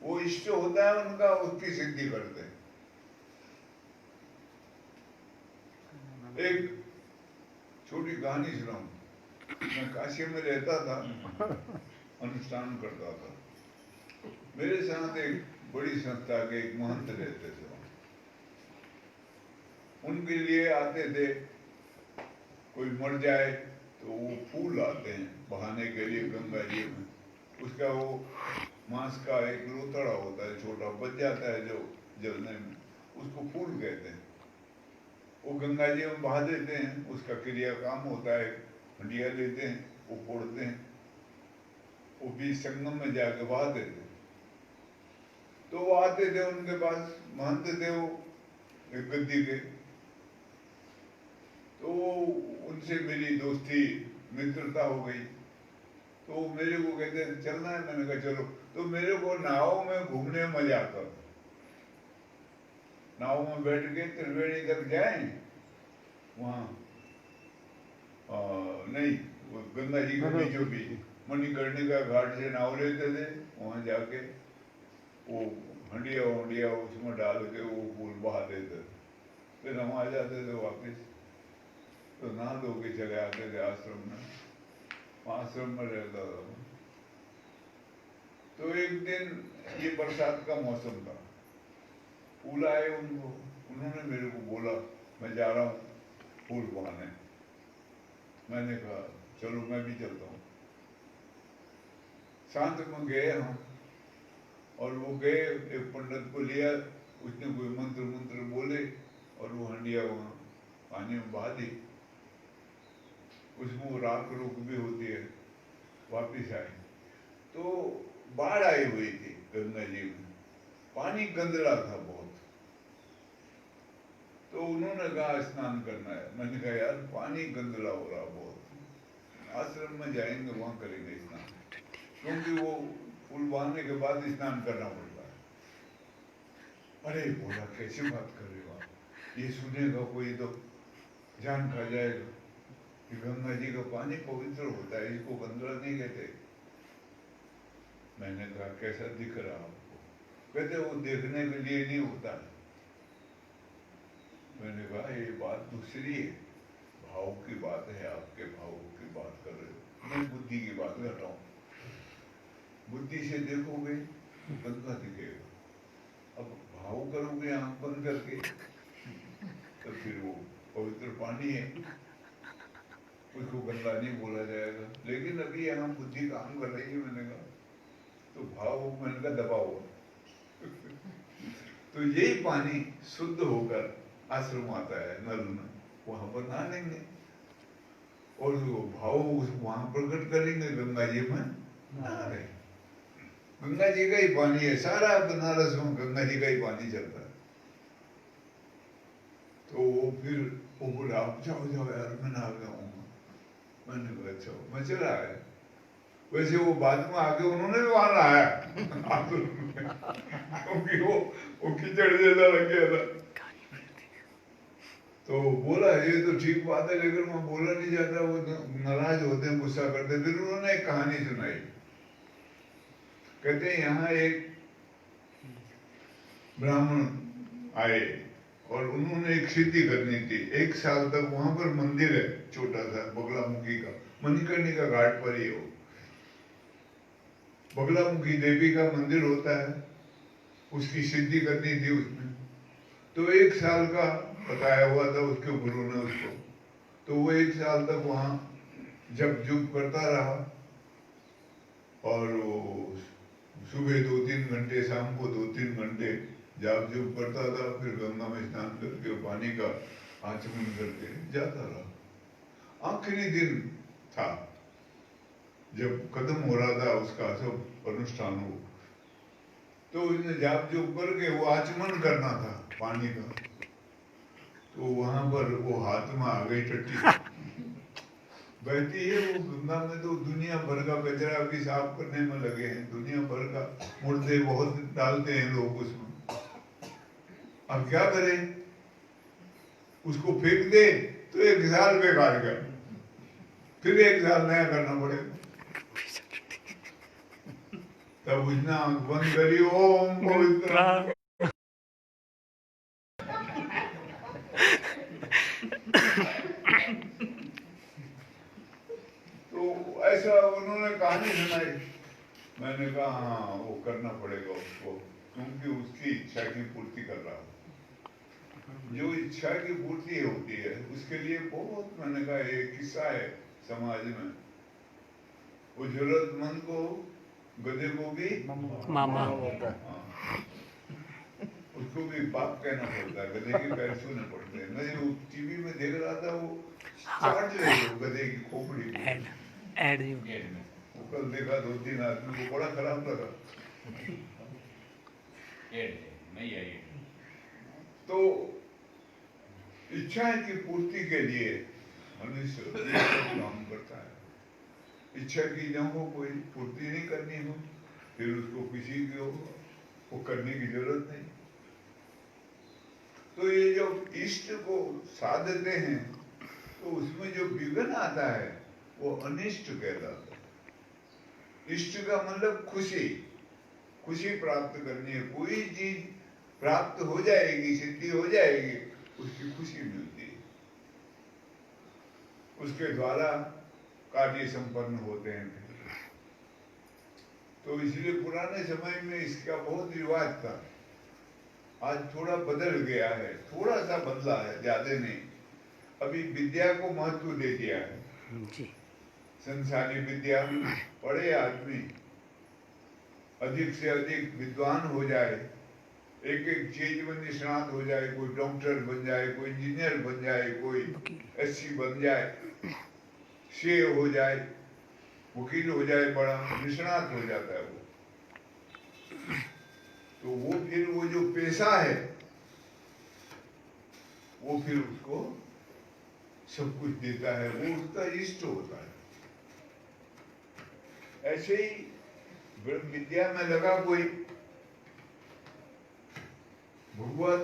वो इष्ट होता है उनका, उसकी सिद्धि करते हैं। एक छोटी कहानी सुनाऊं। मैं काशी में रहता था, अनुष्ठान करता था। मेरे साथ एक बड़ी संस्था के एक महंत रहते थे। उनके लिए आते थे, कोई मर जाए तो वो फूल आते हैं बहाने के लिए गंगा जी में। उसका वो मांस का एक लोथड़ा होता है, छोटा बच जाता है जो जलने में, उसको फूल कहते हैं। वो गंगा जी में बहा देते हैं, उसका क्रिया काम होता है। हंडिया लेते हैं, वो फोड़ते हैं, वो बीच संगम में जाके बहा देते हैं। तो वो आते थे, उनके पास महंत थे वो एक गद्दी के। तो उनसे मेरी दोस्ती मित्रता हो गई। तो मेरे को कहते चलना है, मैंने कहा चलो। तो मेरे को नाव में घूमने में मजा आता था। नाव में बैठ के त्रिवेणी तक जाए, वहाँ नहीं, वो गंगा जी के बीचों बीच मणिकर्णिका घाट से नाव लेते थे, वहाँ जाके वो हंडिया उसमें डाल के वो फूल बहा देते थे। फिर हम आ जाते थे वापिस। तो नहा धो के चले आते थे आश्रम में। आश्रम में रहता था। तो एक दिन ये बरसात का मौसम था, फूल आए उनको। उन्होंने मेरे को बोला मैं जा रहा हूँ फूल बहाने। मैंने कहा चलो मैं भी चलता हूँ। शांत में गए हम, और वो गए, एक पंडित को लिया, उसने कोई मंत्र बोले और वो हंडिया वहाँ पानी में बहा दी। उसमें वो राख रूख भी होती है। वापिस आए तो बाढ़ आई हुई थी गंगा जी में, पानी गंदला था बहुत। तो उन्होंने कहा स्नान करना है। मैंने कहा यार पानी गंदला हो रहा बहुत, आश्रम में जाएंगे वहां करेंगे स्नान, क्योंकि वो फूल बहाने के बाद स्नान करना पड़ता है। अरे बोला कैसे बात कर रहे हो आप, ये सुनेगा कोई तो जान खा जाएगा कि गंगा जी का पानी पवित्र होता है, इसको गंगा नहीं कहते। मैंने कहा कैसा दिख रहा आपको? कहते वो देखने के लिए नहीं होता है। मैंने कहा ये बात दूसरी है, भाव की बात है, आपके भाव की बात कर रहे हो, मैं बुद्धि की बात कर रहा हूँ। बुद्धि से देखोगे तो गंगा दिखेगा, अब भाव करोगे आंख बंद करके तो फिर वो पवित्र पानी है, उसको गंगा नहीं बोला जाएगा। लेकिन अभी यहाँ बुद्धि काम कर रही है। मैंने कहा तो भाव मैंने कहा दबाओ तो यही पानी शुद्ध होकर आश्रम आता है नल में, वहां पर नहा लेंगे और वो भाव वहां प्रकट करेंगे, गंगा जी में नहा रहे। गंगा जी का ही पानी है, सारा बनारस में गंगा जी का ही पानी चलता है। तो वो फिर वो बोला आप जाओ जाओ यार मैं नहा गया हूँ। मैंने कहा अच्छा, मैं चला आया। वैसे वो बाद में आके उन्होंने भी वहां नहाया क्योंकि वो कीचड़ जैसा लग गया था। तो बोला ये तो ठीक बात है, लेकिन मैं बोला नहीं जाता, वो नाराज होते हैं, गुस्सा करते। फिर उन्होंने एक कहानी सुनाई। कहते हैं यहाँ एक ब्राह्मण आए और उन्होंने एक सिद्धि करनी थी। 1 साल तक वहां पर मंदिर है छोटा सा बगलामुखी का, मणिकर्णिका घाट पर ही हो। बगलामुखी देवी का मंदिर होता है, उसकी सिद्धि करनी थी उसमें। तो 1 साल का बताया हुआ था उसके गुरु ने उसको। तो वो 1 साल तक वहां जप जुप करता रहा और वो सुबह 2-3 घंटे, शाम को 2-3 घंटे जाप जुप करता था। फिर गंगा में स्नान करके पानी का आचमन करके जाता रहा। आखिरी दिन था जब खत्म हो रहा था उसका सब अनुष्ठान हो, तो उसने जाप जुप करके वो आचमन करना था पानी का। तो वहां पर वो हाथ में आ गई टट्टी बहती है। वो गंगा में तो दुनिया भर का कचरा भी साफ करने में लगे हैं, दुनिया भर का मुर्दे बहुत डालते हैं लोग उसमें। अब क्या करें, उसको फेंक दे तो 1 साल बेकार गया, फिर 1 साल नया करना पड़ेगा। तब उसने आंख बंद करी, ओम पवित्र। तो ऐसा उन्होंने कहानी सुनाई। मैंने कहा हाँ वो करना पड़ेगा उसको, क्योंकि उसकी इच्छा की पूर्ति कर रहा हूँ। जो इच्छा की पूर्ति होती है उसके लिए बहुत, मैंने कहा एक किस्सा है समाज में, वो जरूरतमंद को गधे को भी मामा उसको भी बाप कहना पड़ता है, गधे के पैर छूने पड़ते हैं। मैं वो टीवी में देख रहा था, वो चाट रहे थे गधे की खोपड़ी को। ऐड वो कल देखा 2-3 आदमी को, बड़ा खराब लगा। नहीं है ये। तो इच्छा की पूर्ति के लिए मनुष्य काम करता है। इच्छा की न हो, कोई पूर्ति नहीं करनी हो, फिर उसको किसी को वो करने की जरूरत नहीं। तो ये जो इष्ट को साधते हैं तो उसमें जो विघ्न आता है वो अनिष्ट कहलाता है। इष्ट का मतलब खुशी, खुशी प्राप्त करनी है। कोई चीज प्राप्त हो जाएगी, सिद्धि हो जाएगी, उसकी खुशी मिलती है, उसके द्वारा कार्य संपन्न होते हैं। तो इसलिए पुराने समय में इसका बहुत रिवाज था। आज थोड़ा बदल गया है, थोड़ा सा बदला है, ज्यादा नहीं। अभी विद्या को महत्व दे दिया है जी। संसारी विद्या, पढ़े आदमी अधिक से अधिक विद्वान हो जाए, एक एक चीज में निष्णात हो जाए, कोई डॉक्टर बन जाए, कोई इंजीनियर बन जाए, कोई एससी बन जाए, सीए हो जाए, वकील हो जाए, बड़ा निष्णात हो जाता है वो। तो वो फिर वो जो पेशा है वो फिर उसको सब कुछ देता है, वो उसका इष्ट होता है। ऐसे ही विद्या में लगा कोई, भगवत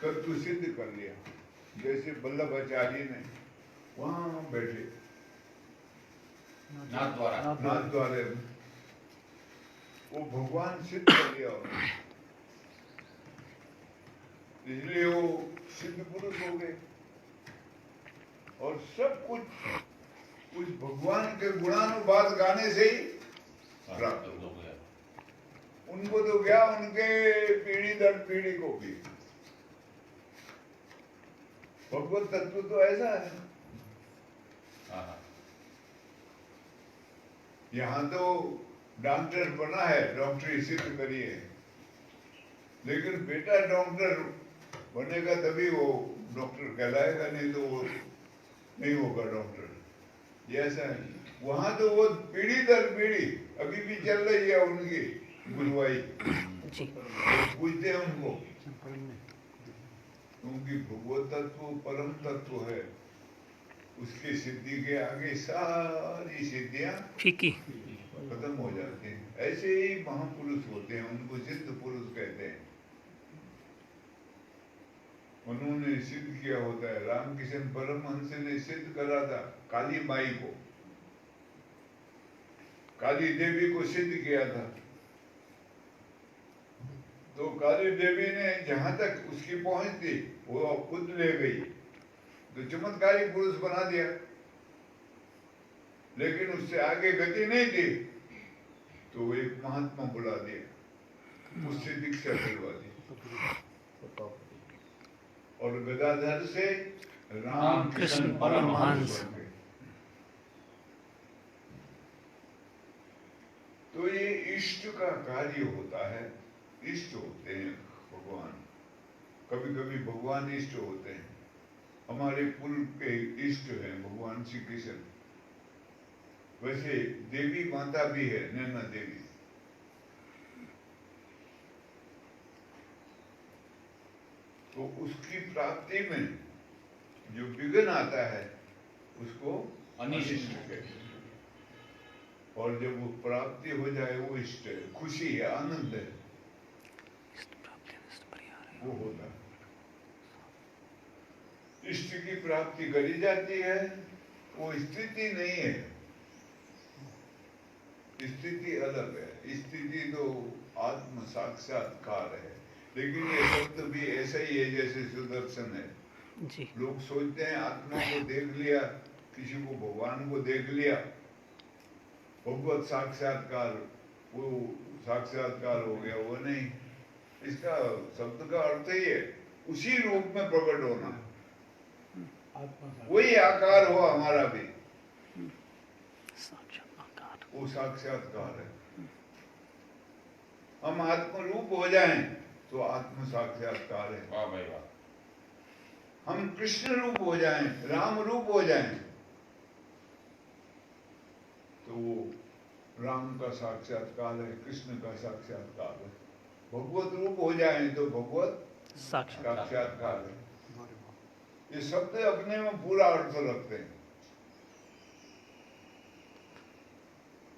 तत्व सिद्ध कर लिया। जैसे वल्लभाचार्य ने वहां बैठे नाथ द्वारा नाथ द्वारे वो भगवान सिद्ध कर लिया उन्होंने। इसलिए वो सिद्ध पुरुष हो गए और सब कुछ उस भगवान के गुणानुवाद गाने से ही प्राप्त हो गया। उनको तो गया, उनके पीढ़ी दर पीढ़ी को भी। भगवत तत्व तो ऐसा है। यहाँ तो डॉक्टर बना है, डॉक्टरी सिद्ध करिए, लेकिन बेटा डॉक्टर बनेगा तभी वो डॉक्टर कहलाएगा, नहीं तो वो नहीं होगा डॉक्टर। ये ऐसा है। वहां तो वो पीढ़ी दर पीढ़ी अभी भी चल रही है उनकी गुरुवाई। पूछते हैं उनको, क्योंकि भगवत तत्व परम तत्व है, उसकी सिद्धि के आगे सारी सिद्धियां फीकी खत्म हो जाती हैं। ऐसे ही महापुरुष होते हैं, उनको सिद्ध पुरुष कहते हैं। उन्होंने सिद्ध किया होता है। रामकृष्ण परमहंस ने सिद्ध करा था काली माई को, काली देवी को सिद्ध किया था। तो काली देवी ने जहां तक उसकी पहुंच थी वो खुद ले गई, तो चमत्कारी पुरुष बना दिया। लेकिन उससे आगे गति नहीं थी, तो वो एक महात्मा बुला दिया, उससे दीक्षा दिलवा दी। और गदाधर से रामकृष्ण परमहंस बन गए। तो ये इष्ट का कार्य होता है। इष्ट होते हैं भगवान, कभी कभी भगवान इष्ट होते हैं। हमारे कुल के इष्ट हैं भगवान श्री कृष्ण। वैसे देवी माता भी है, नैना देवी। तो उसकी प्राप्ति में जो विघ्न आता है उसको अनिष्ट कहते हैं। और जब वो प्राप्ति हो जाए वो इष्ट है, खुशी है, आनंद है, वो होता है। इष्ट की प्राप्ति करी जाती है, वो स्थिति नहीं है, स्थिति अलग है। स्थिति तो आत्म साक्षात्कार है। लेकिन ये शब्द भी ऐसा ही है जैसे सुदर्शन है जी। लोग सोचते हैं आत्मा को देख लिया, किसी को भगवान को देख लिया, भगवत साक्षात्कार, वो साक्षात्कार हो गया। वो नहीं, इसका शब्द का अर्थ ही है उसी रूप में प्रकट होना, वही आकार हो हमारा भी, वो साक्षात्कार है। हम आत्म रूप हो जाएं तो आत्म साक्षात्कार है। वाह भाई वाह। हम कृष्ण रूप हो जाएं, राम रूप हो जाएं, तो वो राम का साक्षात्कार है, कृष्ण का साक्षात्कार है। भगवत रूप हो जाएं तो भगवत साक्षात्कार है। ये शब्द अपने में पूरा अर्थ रखते हैं।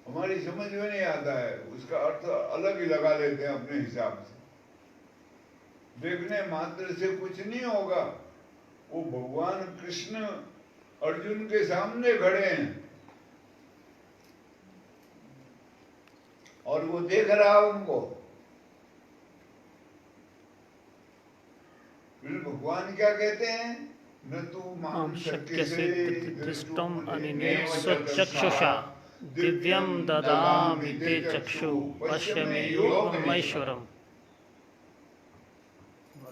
हमारी समझ में नहीं आता है, उसका अर्थ अलग ही लगा लेते हैं अपने हिसाब से। देखने मात्र से कुछ नहीं होगा। वो भगवान कृष्ण अर्जुन के सामने खड़े हैं और वो देख रहा उनको। फिर भगवान क्या कहते हैं, न तू मां शक्य से दृष्टुम अनिमेव चक्षुषा दिव्यम ददामि ते चक्षु पश्य मे योगमैश्वरम्।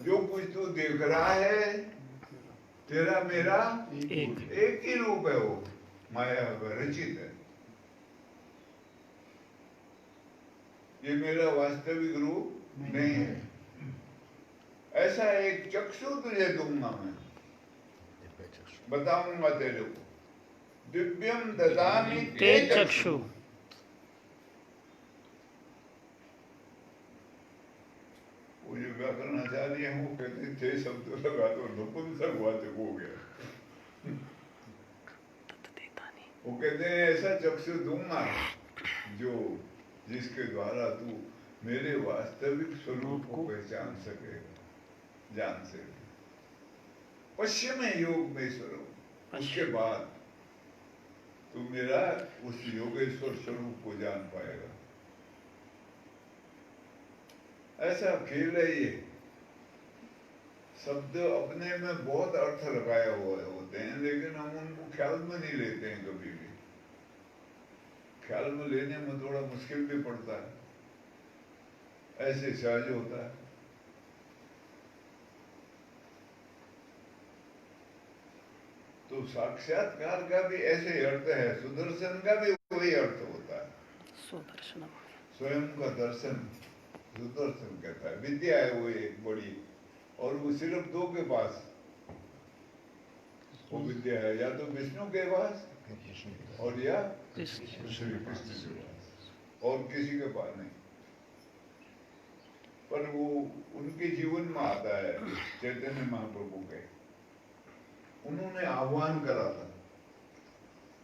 जो कुछ तू देख रहा है तेरा मेरा एक ही रूप है, वो माया रचित है। ये मेरा वास्तविक रूप नहीं है। ऐसा एक चक्षु तुझे दूंगा मैं, बताऊंगा तेरे को। दिव्यम ददामि ते चक्षु। वो जो व्याकरणाचार्य हैं वो कहते थे शब्द लगा तो नपुंसकवाचक हो गया। वो कहते हैं ऐसा चक्षु दूंगा जो जिसके द्वारा तू मेरे वास्तविक स्वरूप को पहचान सकेगा। जान से। पश्चिम योग में स्वरूप, उसके बाद तू मेरा उस योगेश्वर स्वरूप को जान पाएगा। ऐसा खेल है ये। शब्द अपने में बहुत अर्थ लगाए हुए होते हैं, लेकिन हम उनको ख्याल में नहीं लेते हैं कभी भी। ख्याल में लेने में थोड़ा मुश्किल भी पड़ता है, ऐसे सहज होता है। तो साक्षात्कार का भी ऐसे अर्थ है, सुदर्शन का भी वही अर्थ होता है। सुदर्शन स्वयं का दर्शन सुदर्शन कहता है। विद्या है वो एक बड़ी, और वो सिर्फ दो के पास वो विद्या है, या तो विष्णु के पास और या श्री कृष्ण के पास, और किसी के पास नहीं। पर वो उनके जीवन में आता है। चैतन्य महाप्रभु के उन्होंने आह्वान करा था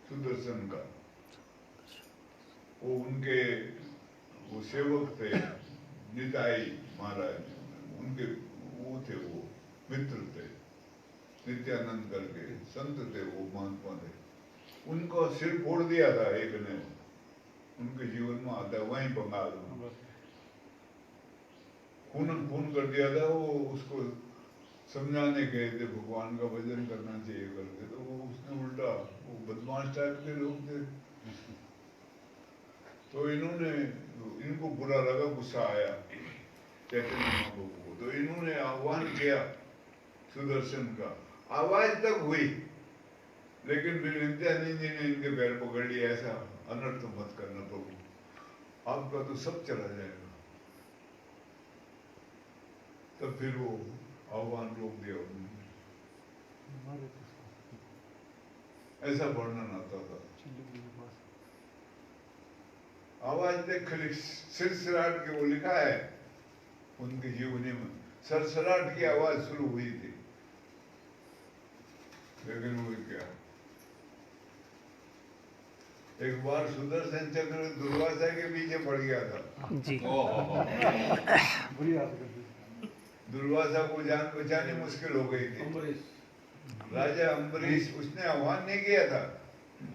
सुदर्शन का। वो उनके वो सेवक थे निताई महाराज, उनके वो थे, वो मित्र थे, नित्यानंद करके संत थे, वो महात्मा थे। उनको सिर फोड़ दिया था एक ने, उनके जीवन में आता है वहीं बंगाल में। खून कर दिया था। वो उसको समझाने गए थे भगवान का भजन करना चाहिए करके, तो वो उसने उल्टा, वो बदमाश टाइप के लोग थे, तो इनको बुरा लगा, गुस्सा आया चैतन्य महाप्रभु को। तो इन्होंने आह्वान किया सुदर्शन का। आवाज तक हुई, लेकिन फिर नित्यानंद जी ने इनके पैर पकड़ लिया, ऐसा अनर्थ मत करना प्रभु, आपका तो सब चला जाएगा। तब फिर वो आह्वान रोक दिया उन्होंने। ऐसा वर्णन आता था। आवाज तक खाली सिरसराहट के, वो लिखा है उनके जीवनी में, सरसराहट की आवाज शुरू हुई थी, लेकिन वो क्या, एक बार सुदर्शन चक्र दुर्वासा के पीछे पड़ गया था जी। दुर्वासा को जान बचानी मुश्किल हो गई थी। राजा अम्बरीश, उसने आह्वान नहीं किया था,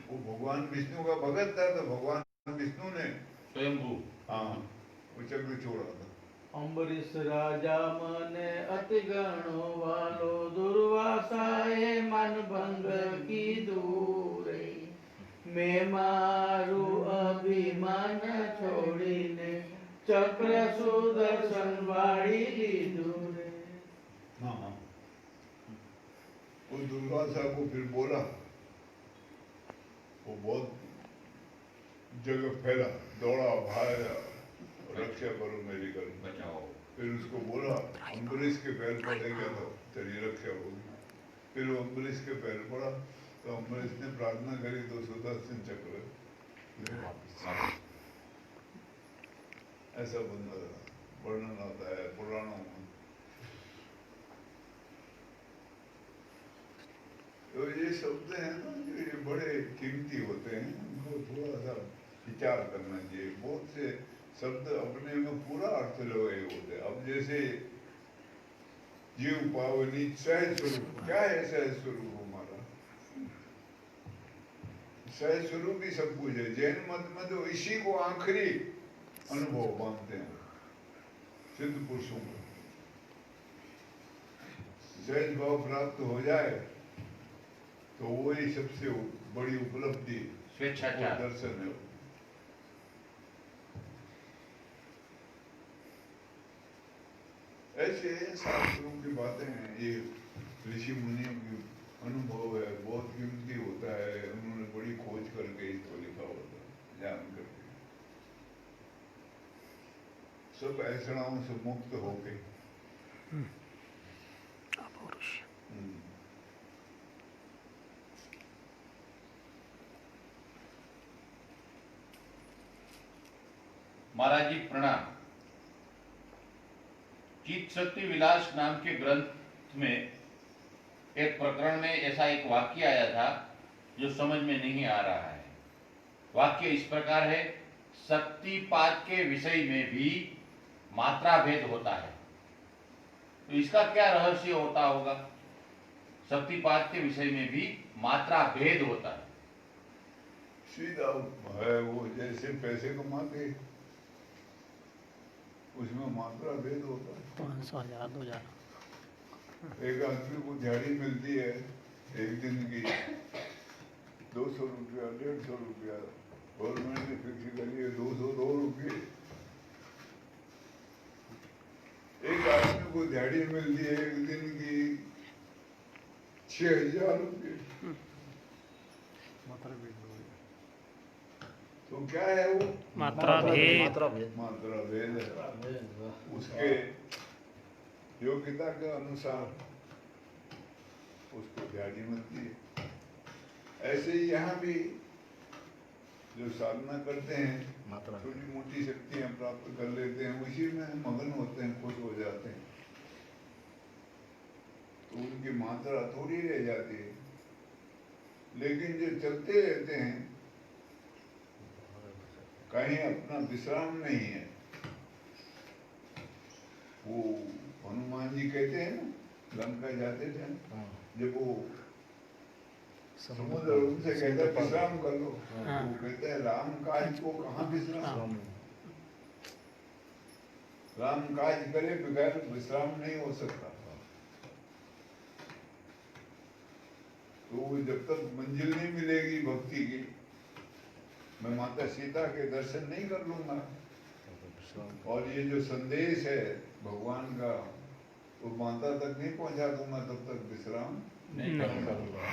वो भगवान विष्णु का भगत था, तो भगवान विष्णु ने स्वयंभू, हाँ, वो चक्र छोड़ा था। अम्बरीश राजा मने अति गणो वालो, दुर्वासाए मन भंग की दूरे, मैं मारू अभिमान छोड़ीने, चक्र सुदर्शन वाड़ी लीधु रे। हाँ, वो दुर्वासा को फिर बोला, वो बहुत जगह फैला, दौड़ा, भागा, रक्षा करो मेरी, कर बचाओ। फिर उसको बोला, अम्बरीश के पैर पड़ेगा तो तेरी रक्षा होगी। फिर वो अम्बरीश के पैर पड़ा, तो अम्बरीश ने प्रार्थना करी, तो सुदर्शन चक्र ले वापस। ऐसा वर्णन आता है पुराणों में। तो ये शब्द है ना, जो ये बड़े कीमती होते हैं, उनको थोड़ा सा विचार करना चाहिए। बहुत से शब्द अपने में पूरा अर्थ लगाए होते हैं। अब जैसे जीव पावनी सहज स्वरूप, क्या है सहज स्वरूप हमारा? सहज स्वरूप ही सब कुछ है। जैन मत में तो इसी को आखिरी अनुभव मानते हैं सिद्ध पुरुषों को। सहज भाव प्राप्त हो जाए तो वही सबसे बड़ी उपलब्धि, स्वेच्छाचार दर्शन है। ऐसे शास्त्रों की बातें हैं, ये ऋषि मुनियों की अनुभव है, बहुत कीमती होता है। उन्होंने बड़ी खोज करके इसको लिखा होता है, जान करके। सब ऐसणाओं से मुक्त हो गए। महाराज जी प्रणाम। चित शक्ति विलास नाम के ग्रंथ में एक प्रकरण में ऐसा एक वाक्य आया था जो समझ में नहीं आ रहा है। वाक्य इस प्रकार है, शक्तिपात के विषय में भी मात्रा भेद होता है। तो इसका क्या रहस्य होता होगा? शक्तिपात के विषय में भी मात्रा भेद होता है। सीधा है वो, जैसे पैसे कमाते उसमें मात्रा भेद होता है। 500 1000 2000। एक आदमी को दिहाड़ी मिलती है एक दिन की 200 रुपया 150 रुपया, गवर्नमेंट ने फिक्स करी है 202 रुपये। एक आदमी को दिहाड़ी मिलती है एक दिन की 6000 रुपये। तो क्या है वो? मात्रा भेद। मात्रा भेद है। उसके योग्यता के अनुसार उसको दिहाड़ी मिलती है। ऐसे ही यहाँ भी जो साधना करते हैं, छोटी मोटी शक्तियाँ प्राप्त कर लेते हैं, उसी में मगन होते हैं, खुश हो जाते हैं, तो उनकी मात्रा थोड़ी रह जाती है। लेकिन जो चलते रहते हैं, कहीं अपना विश्राम नहीं है। वो हनुमान जी कहते हैं ना, लंका जाते थे, जब वो समुद्र उनसे कहता है विश्राम कर लो, वो कहते हैं राम काज को कहाँ विश्राम? राम काज करे बगैर विश्राम नहीं हो सकता। तो जब तक मंजिल नहीं मिलेगी भक्ति की, मैं माता सीता के दर्शन नहीं कर लूंगा। और ये जो संदेश है भगवान का, वो माता तक नहीं पहुंचा दूंगा तब तक विश्राम नहीं करूंगा।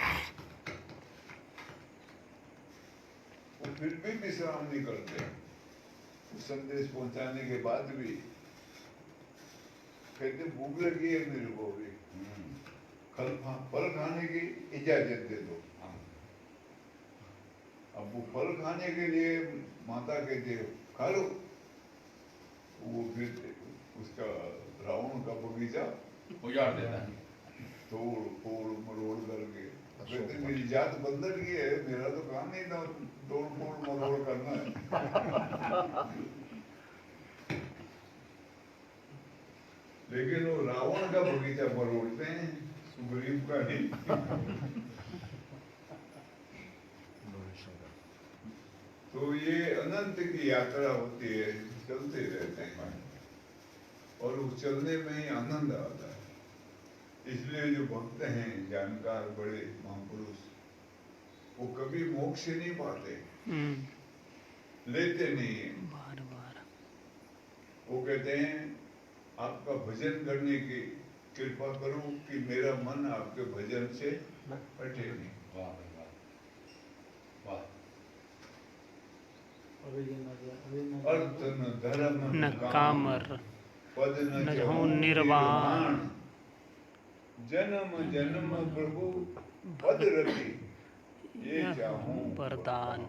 वो फिर भी विश्राम नहीं करते। उस संदेश पहुंचाने के बाद भी कहते भूख लगी है मेरे को भी, फल खाने की इजाजत दे दो। अब वो फल खाने के लिए माता कहते खा लो। वो फिर उसका रावण का बगीचा उजाड़ देता है, तोड़ फोड़ मरोड़ करके। कहते मेरी जात बंदर की है, मेरा तो काम नहीं था तोड़ फोड़ मरोड़ करना है। लेकिन वो रावण का बगीचा मरोड़ते हैं, सुग्रीव का नहीं। तो ये अनंत की यात्रा होती है, चलते रहते हैं और उस चलने में ही आनंद आता है। इसलिए जो भक्त हैं, जानकार बड़े महापुरुष, वो कभी मोक्ष नहीं पाते, लेते नहीं है। बार बार वो कहते हैं आपका भजन करने की कृपा करो कि मेरा मन आपके भजन से हटे नहीं। वाह वाह। अर्थ न धर्म न कामर पद न न हो निर्वाण, जन्म जन्म प्रभु पद रति ये चाहूं वरदान।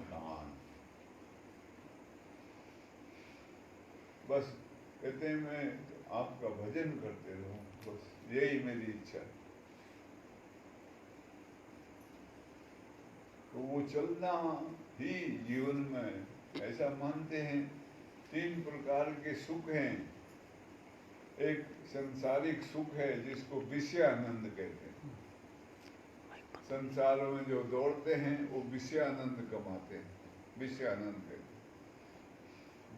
बस कहते हैं मैं आपका भजन करते रहूं, बस यही मेरी इच्छा है। तो वो चलना ही जीवन में, ऐसा मानते हैं 3 प्रकार के सुख हैं। एक संसारिक सुख है जिसको विषय आनंद कहते हैं। संसार में जो दौड़ते हैं वो विषय आनंद कमाते हैं, विषय आनंद कहते हैं।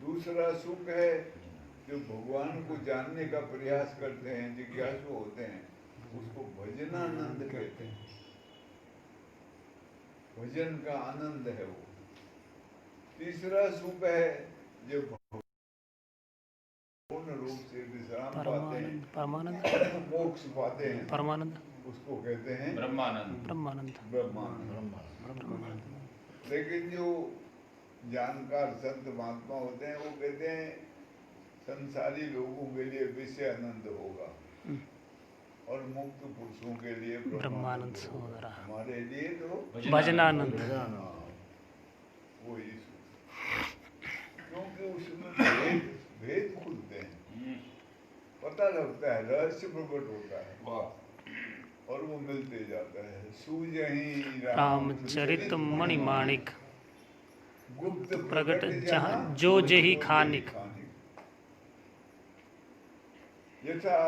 दूसरा सुख है जो भगवान को जानने का प्रयास करते हैं, जिज्ञासु होते हैं, उसको भजनानंद कहते हैं। भजन का आनंद है वो। तीसरा सुख है जो पूर्ण रूप से विश्राम पाते हैं, परमानंद मोक्ष पाते हैं, परमानंद उसको कहते हैं ब्रह्मानंद। ब्रह्मानंद ब्रह्मानंद। लेकिन जो जानकार संत महात्मा होते हैं वो कहते हैं संसारी लोगों के लिए विषय आनंद होगा और मुक्त पुरुषों के लिए ब्रह्मानंद सोदरा। हमारे लिए तो भजनानंद। वही क्योंकि उसमें भेद खुलते हैं, पता लगता है, रहस्य प्रकट होता है और वो मिलते जाता है। सूझहि रामचरित मणिमाणिक, गुप्त प्रगट जहाँ जो जेहि खानिक। यथा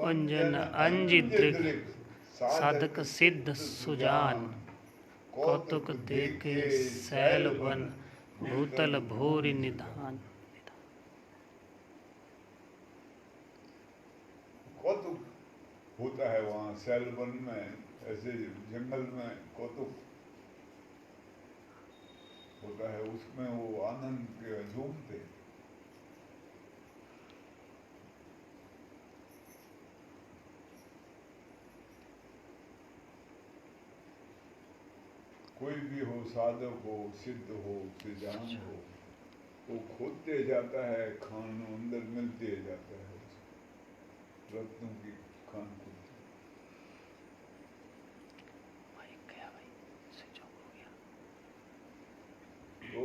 अंजन अंजिद्रिक साधक सिद्ध सुजान कौतुक देखे सैल वन भूतल भूरि निधान। कौतुक होता है वहाँ सैल वन में, ऐसे जंगल में कौतुक होता है, उसमें वो आनंद के झूमते। कोई भी हो, साधक हो, सिद्ध हो, सुजान हो, वो खोदते जाता है, खान अंदर मिलते जाता है, रत्नों की खान खुलती। तो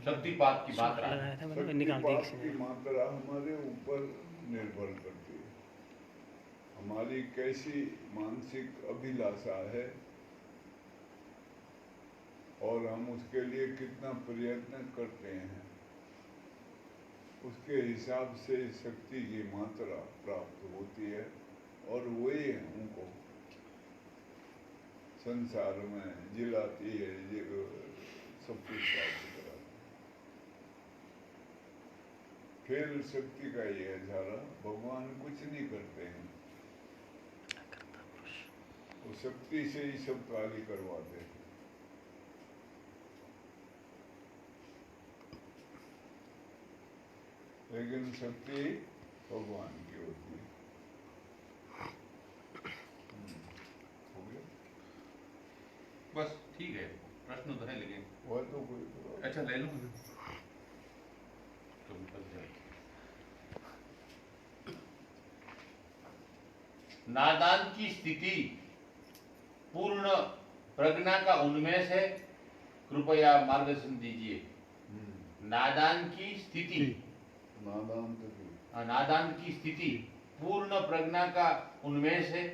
शक्तिपात की मात्रा, शक्तिपात की मात्रा हमारे ऊपर निर्भर करती है। हमारी कैसी मानसिक अभिलाषा है और हम उसके लिए कितना प्रयत्न करते हैं, उसके हिसाब से शक्ति की मात्रा प्राप्त होती है और वही हमको संसार में जिलाती है, सब कुछ प्राप्त कराती है। खेल शक्ति का ही है सारा, भगवान कुछ नहीं करते हैं, वो शक्ति से ही सब कार्य करवाते हैं। लेकिन शक्ति भगवान की होती है। हो गया? बस ठीक है, प्रश्न तो है लेकिन वह तो कोई अच्छा ले लूँ तो बस जाए। नादान की स्थिति पूर्ण प्रज्ञा का उन्मेष है, कृपया मार्गदर्शन दीजिए। नादान की स्थिति, नादान की स्थिति पूर्ण प्रज्ञा का उन्मेष है,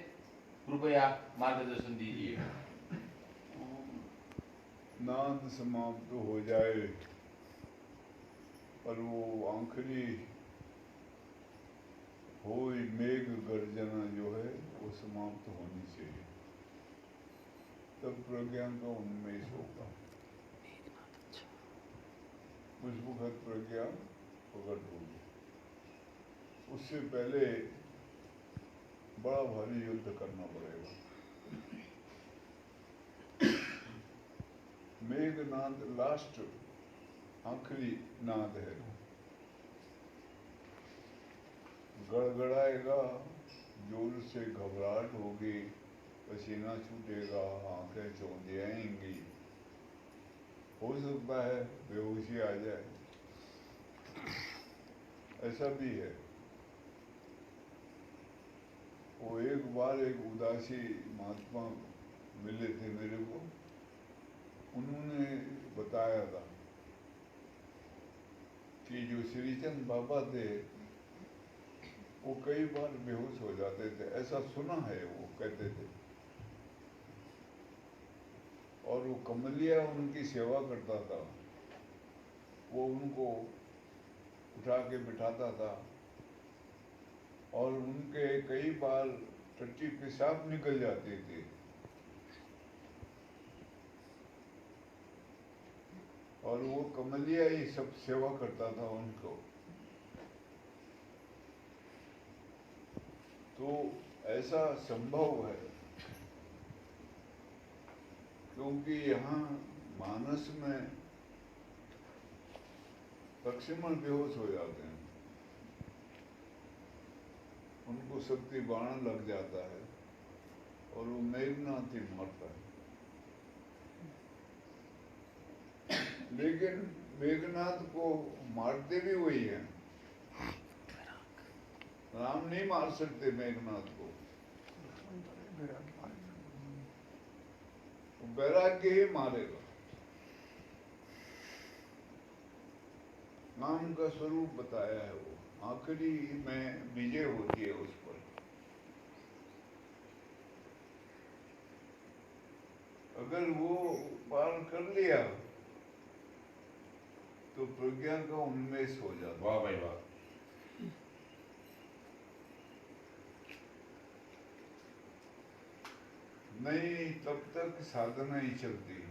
कृपया मार्गदर्शन दीजिए। नाद समाप्त हो जाए पर वो आखिरी होई मेघ गर्जना जो है वो समाप्त होनी चाहिए, तब प्रज्ञा का उन्मेष होगा। उस वक्त प्रज्ञा प्रकट होगी, उससे पहले बड़ा भारी युद्ध करना पड़ेगा। मेघनाद लास्ट आखिरी नाद है, गड़गड़ाएगा, जोर से घबराहट होगी, पसीना छूटेगा, आंखें चौंधियाएंगी, हो सकता है बेहोशी आ जाए, ऐसा भी है। वो एक बार एक उदासी महात्मा मिले थे मेरे को, उन्होंने बताया था कि जो श्रीचंद बाबा थे वो कई बार बेहोश हो जाते थे, ऐसा सुना है, वो कहते थे। और वो कमलिया उनकी सेवा करता था, वो उनको उठा के बिठाता था और उनके कई बार टट्टी पेशाब निकल जाती थी और वो कमलिया ही सब सेवा करता था उनको। तो ऐसा संभव है क्योंकि यहाँ मानस में लक्ष्मण बेहोश हो जाते हैं, उनको शक्ति बाण लग जाता है और वो मेघनाथ ही मरता है। लेकिन मेघनाथ को मारते भी वही हैं, राम नहीं मार सकते मेघनाथ को, वैराग्य ही मारेगा। नाम का स्वरूप बताया है, वो आखिरी में विजय होती है उस पर। अगर वो पार कर लिया तो प्रज्ञा का उन्मेष हो जाता। वाह भाई वाह। नहीं, तब तक साधना ही चलती है।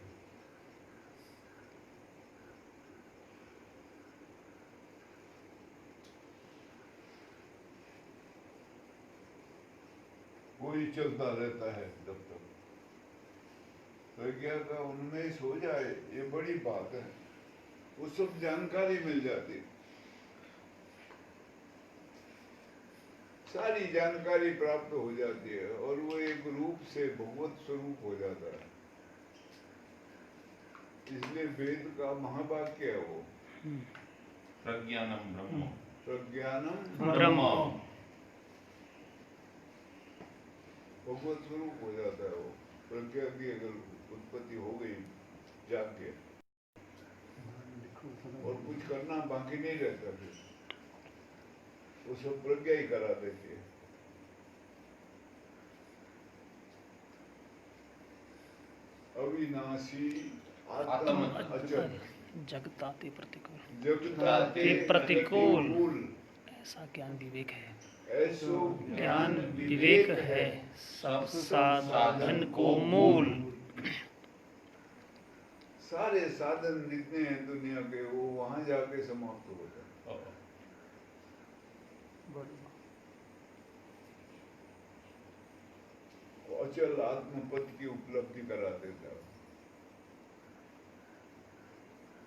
वही चलता रहता है जब तक प्रज्ञा का उन्मेष हो जाए, ये बड़ी बात है। वो सब जानकारी मिल जाती, सारी जानकारी प्राप्त हो जाती है और वो एक रूप से भगवत स्वरूप हो जाता है। इसलिए वेद का महावाक्य है वो, प्रज्ञानम ब्रह्म। प्रज्ञानम ब्रह्म। भगवत स्वरूप हो जाता है वो। प्रज्ञा की अगर उत्पत्ति हो गई जाग के, और कुछ करना बाकी नहीं रहता, फिर वो सब प्रज्ञा ही करा देती है। अविनाशी आत्म अचल, जगताते प्रतिकूल, जगताते प्रतिकूल, ऐसा ज्ञान विवेक है, ऐसो ज्ञान विवेक है सब साधन को मूल। सारे साधन जितने हैं दुनिया के, वो वहां जाके समाप्त हो जाए। अचल आत्मपद की उपलब्धि करा देता है।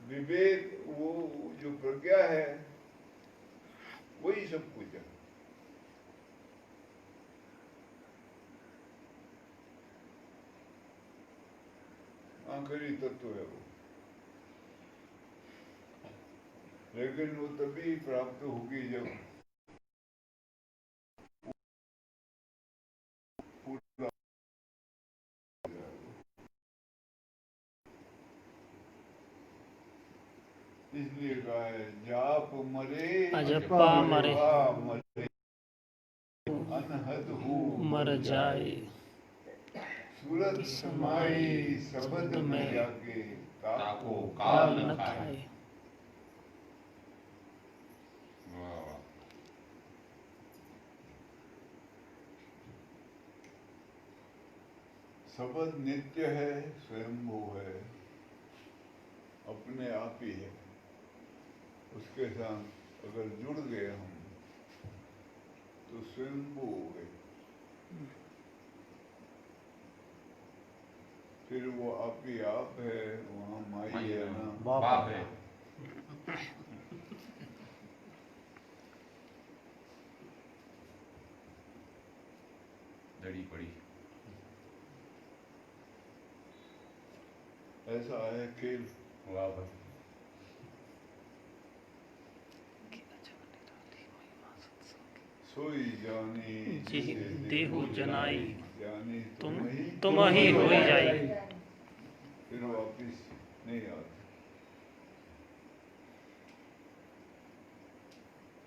विवेक, वो जो प्रज्ञा है, वही सब कुछ है। आखिरी तत्व है वो, लेकिन वो तभी प्राप्त होगी जब पूरा। इसलिए कहा है, जाप मरे अजपा मरे, मरे अनहद हो मर जाए, सूरत समाई शब्द में जाके ताको काल काल न न खाए। खाए। वाह वाह। शब्द नित्य है, स्वयंभू है, अपने आप ही है। उसके साथ अगर जुड़ गए हम तो स्वयंभू हो गए। फिर वो आप ही आप है, वहाँ माई है ना, बाप है। दड़ी पड़ी। ऐसा है खेल। वाह भाई। सोई जानी जी जिसे देहु जनाई, जानी तुम ही हो जाई। फिर वापिस नहीं आते।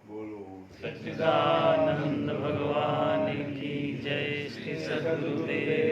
बोलो सच्चिदानंद भगवान की जय। श्री सद्गुरुदेव